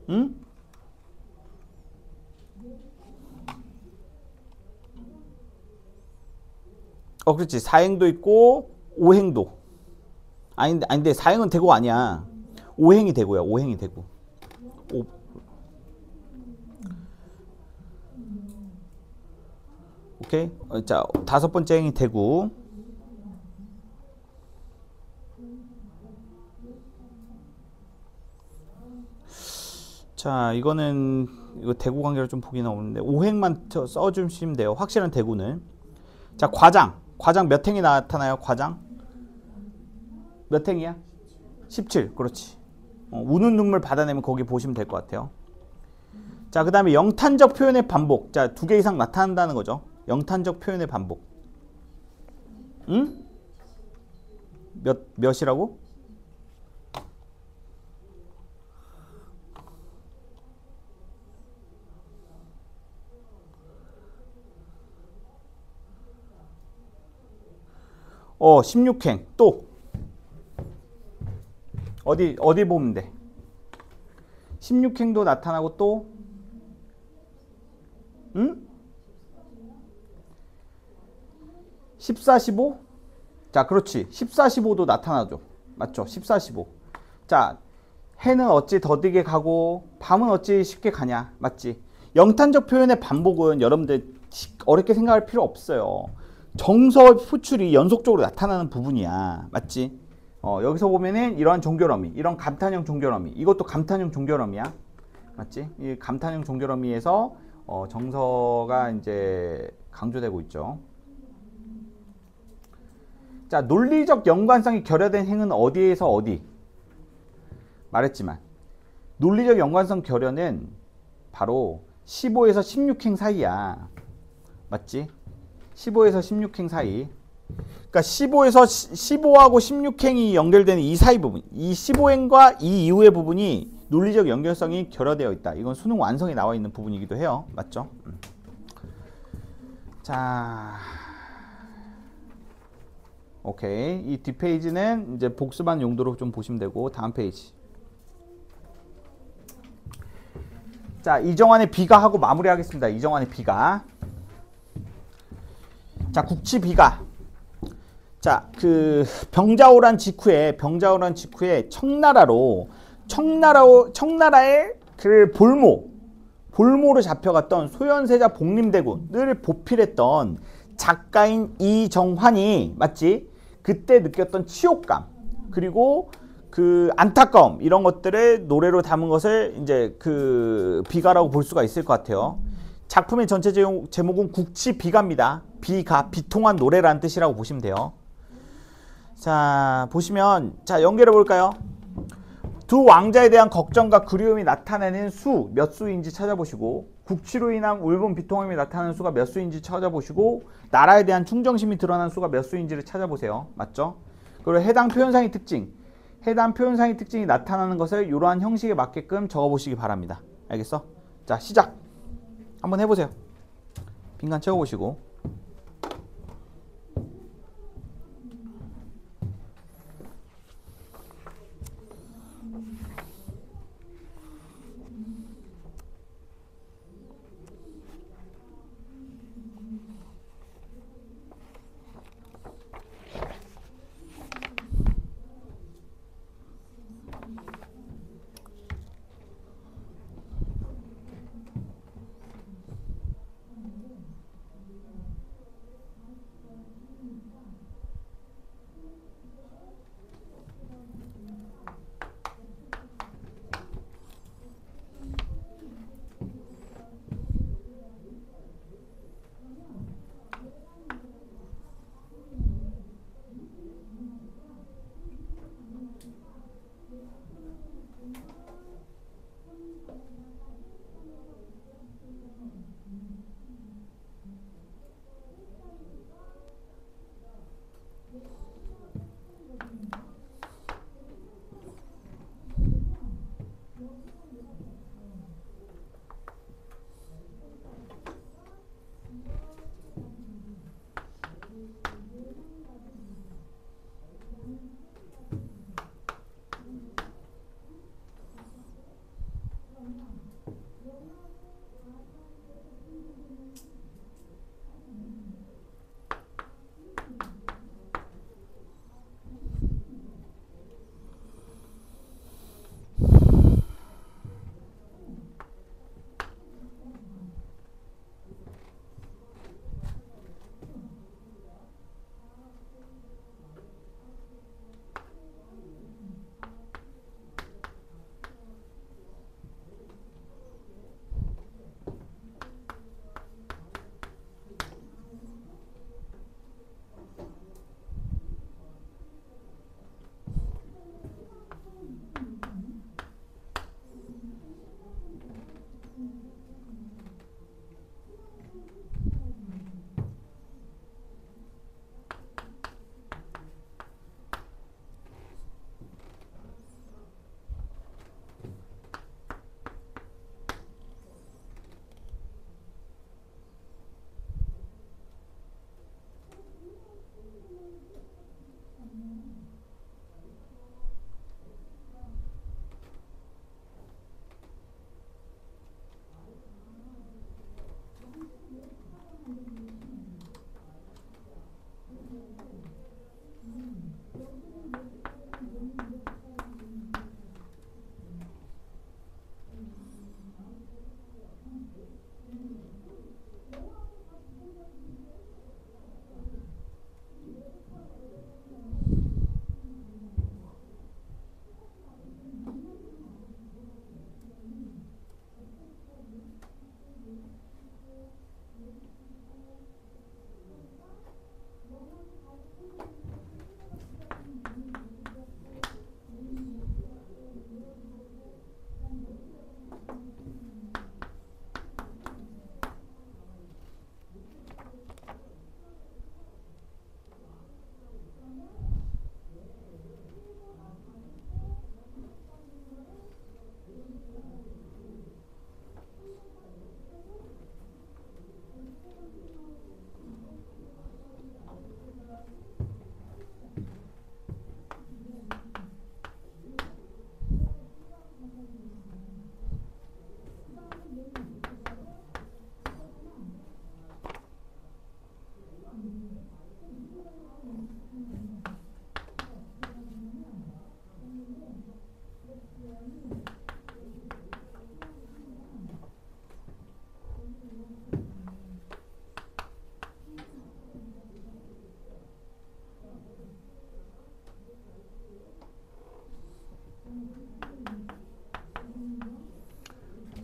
[SPEAKER 2] 응? 그렇지. 4행도 있고 5행도. 아닌데 4행은 대구 아니야. 5행이 대구야. 5행이 대구. 오케이. 자, 5번째 행이 대구. 자, 이거 대구 관계를 좀 보기 나오는데 5행만 써주시면 돼요. 확실한 대구는. 자, 과장 몇 행이 나타나요? 과장 몇 행이야? 17. 그렇지. 우는 눈물 받아내면 거기 보시면 될 것 같아요. 자, 그 다음에 영탄적 표현의 반복. 자, 2개 이상 나타난다는 거죠. 영탄적 표현의 반복. 응? 몇이라고? 어, 16행 또 어디 보면 돼? 16행도 나타나고 또 응? 14, 15? 자, 그렇지. 14, 15도 나타나죠. 맞죠? 14, 15. 자, 해는 어찌 더디게 가고 밤은 어찌 쉽게 가냐. 맞지? 영탄적 표현의 반복은 여러분들 어렵게 생각할 필요 없어요. 정서 표출이 연속적으로 나타나는 부분이야. 맞지? 여기서 보면은 이러한 종결어미, 이런 감탄형 종결어미, 이것도 감탄형 종결어미야. 맞지? 이 감탄형 종결어미에서 정서가 이제 강조되고 있죠. 자, 논리적 연관성이 결여된 행은 어디에서 어디? 말했지만 논리적 연관성 결여는 바로 15에서 16행 사이야. 맞지? 15에서 16행 사이. 그러니까 15하고 16행이 연결되는 이 사이 부분, 이 15행과 이 이후의 부분이 논리적 연결성이 결여되어 있다. 이건 수능 완성에 나와 있는 부분이기도 해요. 맞죠? 자, 오케이. 이 뒷페이지는 이제 복습한 용도로 좀 보시면 되고, 다음 페이지. 자, 이정환의 비가 하고 마무리하겠습니다. 이정환의 비가. 자, 국치 비가. 자, 그 병자호란 직후에 청나라의 그 볼모로 잡혀갔던 소현세자 복림대군을 보필했던 작가인 이정환이, 맞지? 그때 느꼈던 치욕감 그리고 그 안타까움, 이런 것들을 노래로 담은 것을 이제 그 비가라고 볼 수가 있을 것 같아요. 작품의 전체 제목은 국치 비가입니다. 비가, 비통한 노래라는 뜻이라고 보시면 돼요. 자, 보시면, 자, 연결해 볼까요? 두 왕자에 대한 걱정과 그리움이 나타내는 수 몇 수인지 찾아보시고, 국치로 인한 울분 비통함이 나타나는 수가 몇 수인지 찾아보시고, 나라에 대한 충정심이 드러나는 수가 몇 수인지를 찾아보세요. 맞죠? 그리고 해당 표현상의 특징이 나타나는 것을 이러한 형식에 맞게끔 적어보시기 바랍니다. 알겠어? 자, 시작! 한번 해보세요. 빈칸 채워보시고.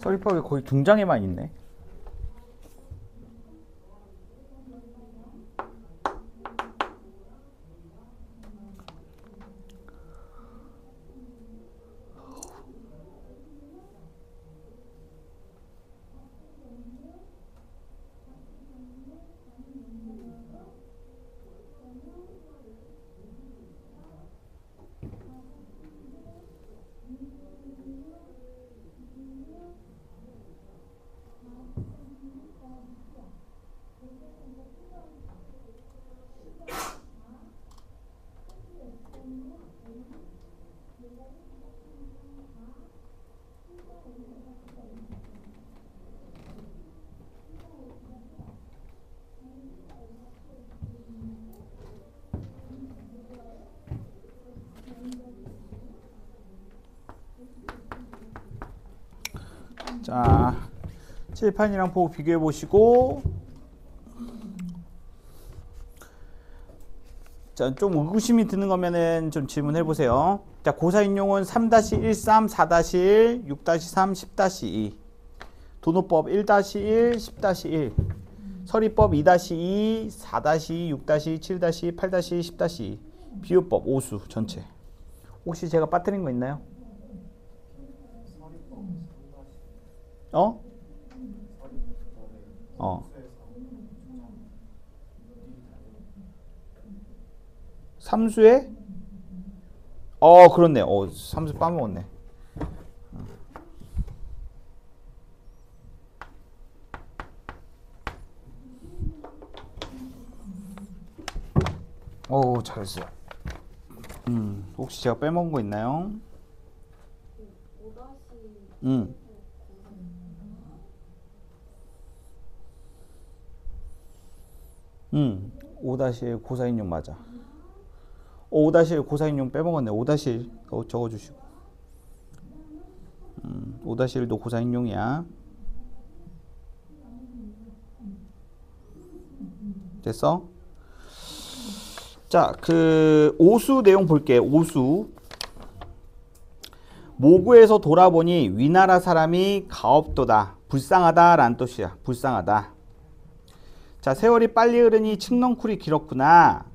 [SPEAKER 2] 서리법이 거의 등장에만 있네. 자, 칠판이랑 보고 비교해 보시고, 자, 좀 의구심이 드는 거면은 좀 질문해 보세요. 자, 고사인용은 3-13, 4-1, 6-3, 10-2, 도노법 1-1, 10-1, 서리법 2-2, 4-2, 6-2, 7-2, 8-2, 10-2, 비유법 오수 전체. 혹시 제가 빠뜨린 거 있나요? 어? 삼수에? 그렇네. 삼수 빠먹었네. 잘했어요. 혹시 제가 빼먹은 거 있나요? 5-1 고사인용 맞아. 5-1 고사인용 빼먹었네. 5-1 적어주시고. 5-1도 고사인용이야. 됐어? 자, 그 오수 내용 볼게. 오수. 모구에서 돌아보니 위나라 사람이 가업도다. 불쌍하다 라는 뜻이야. 불쌍하다. 자, 세월이 빨리 흐르니 칡넝쿨이 길었구나.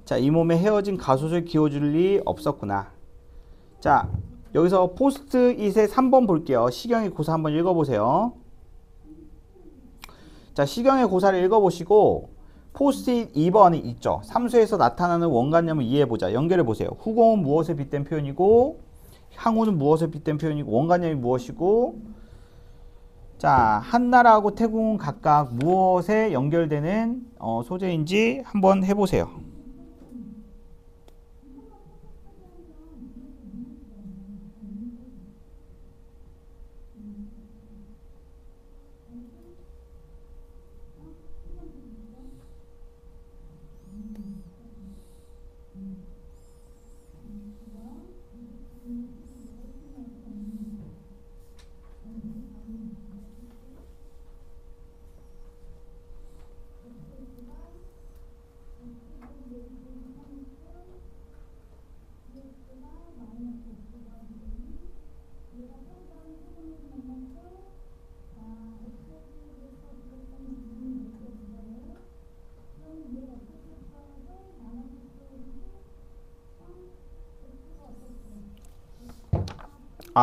[SPEAKER 2] 자, 이 몸에 헤어진 가솥을 기워줄 리 없었구나. 자, 여기서 포스트잇의 3번 볼게요. 시경의 고사 한번 읽어보세요. 자, 시경의 고사를 읽어보시고 포스트잇 2번이 있죠. 삼수에서 나타나는 원관념을 이해해보자. 연결해보세요. 후공은 무엇에 빗댄 표현이고, 항우는 무엇에 빗댄 표현이고, 원관념이 무엇이고, 자, 한나라하고 태궁은 각각 무엇에 연결되는 소재인지 한번 해보세요.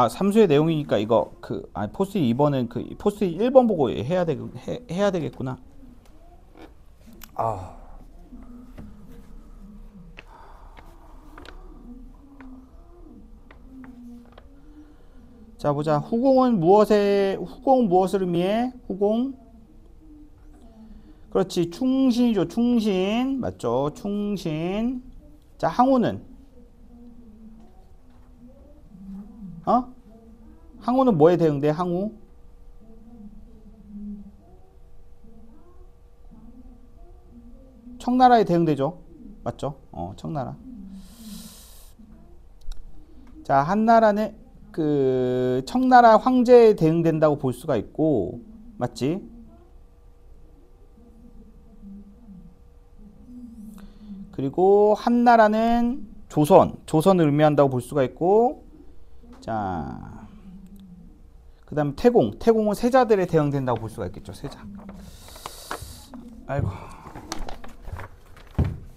[SPEAKER 2] 삼수의 내용이니까 이거 포스트잇 2번은 포스트잇 1번 보고 해야 되겠구나. 자, 보자. 후공은 무엇을 의미해? 후공. 그렇지. 충신이죠. 충신. 맞죠? 충신. 자, 항우는? 항우는 뭐에 대응돼? 항우? 청나라에 대응되죠. 맞죠? 청나라. 자, 한나라는 청나라 황제에 대응된다고 볼 수가 있고, 맞지? 그리고 한나라는 조선을 의미한다고 볼 수가 있고, 자, 그다음에 태공은 세자들에 대응된다고 볼 수가 있겠죠. 세자. 아이고.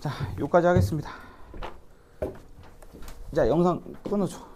[SPEAKER 2] 자, 여기까지 하겠습니다. 자, 영상 끊어줘.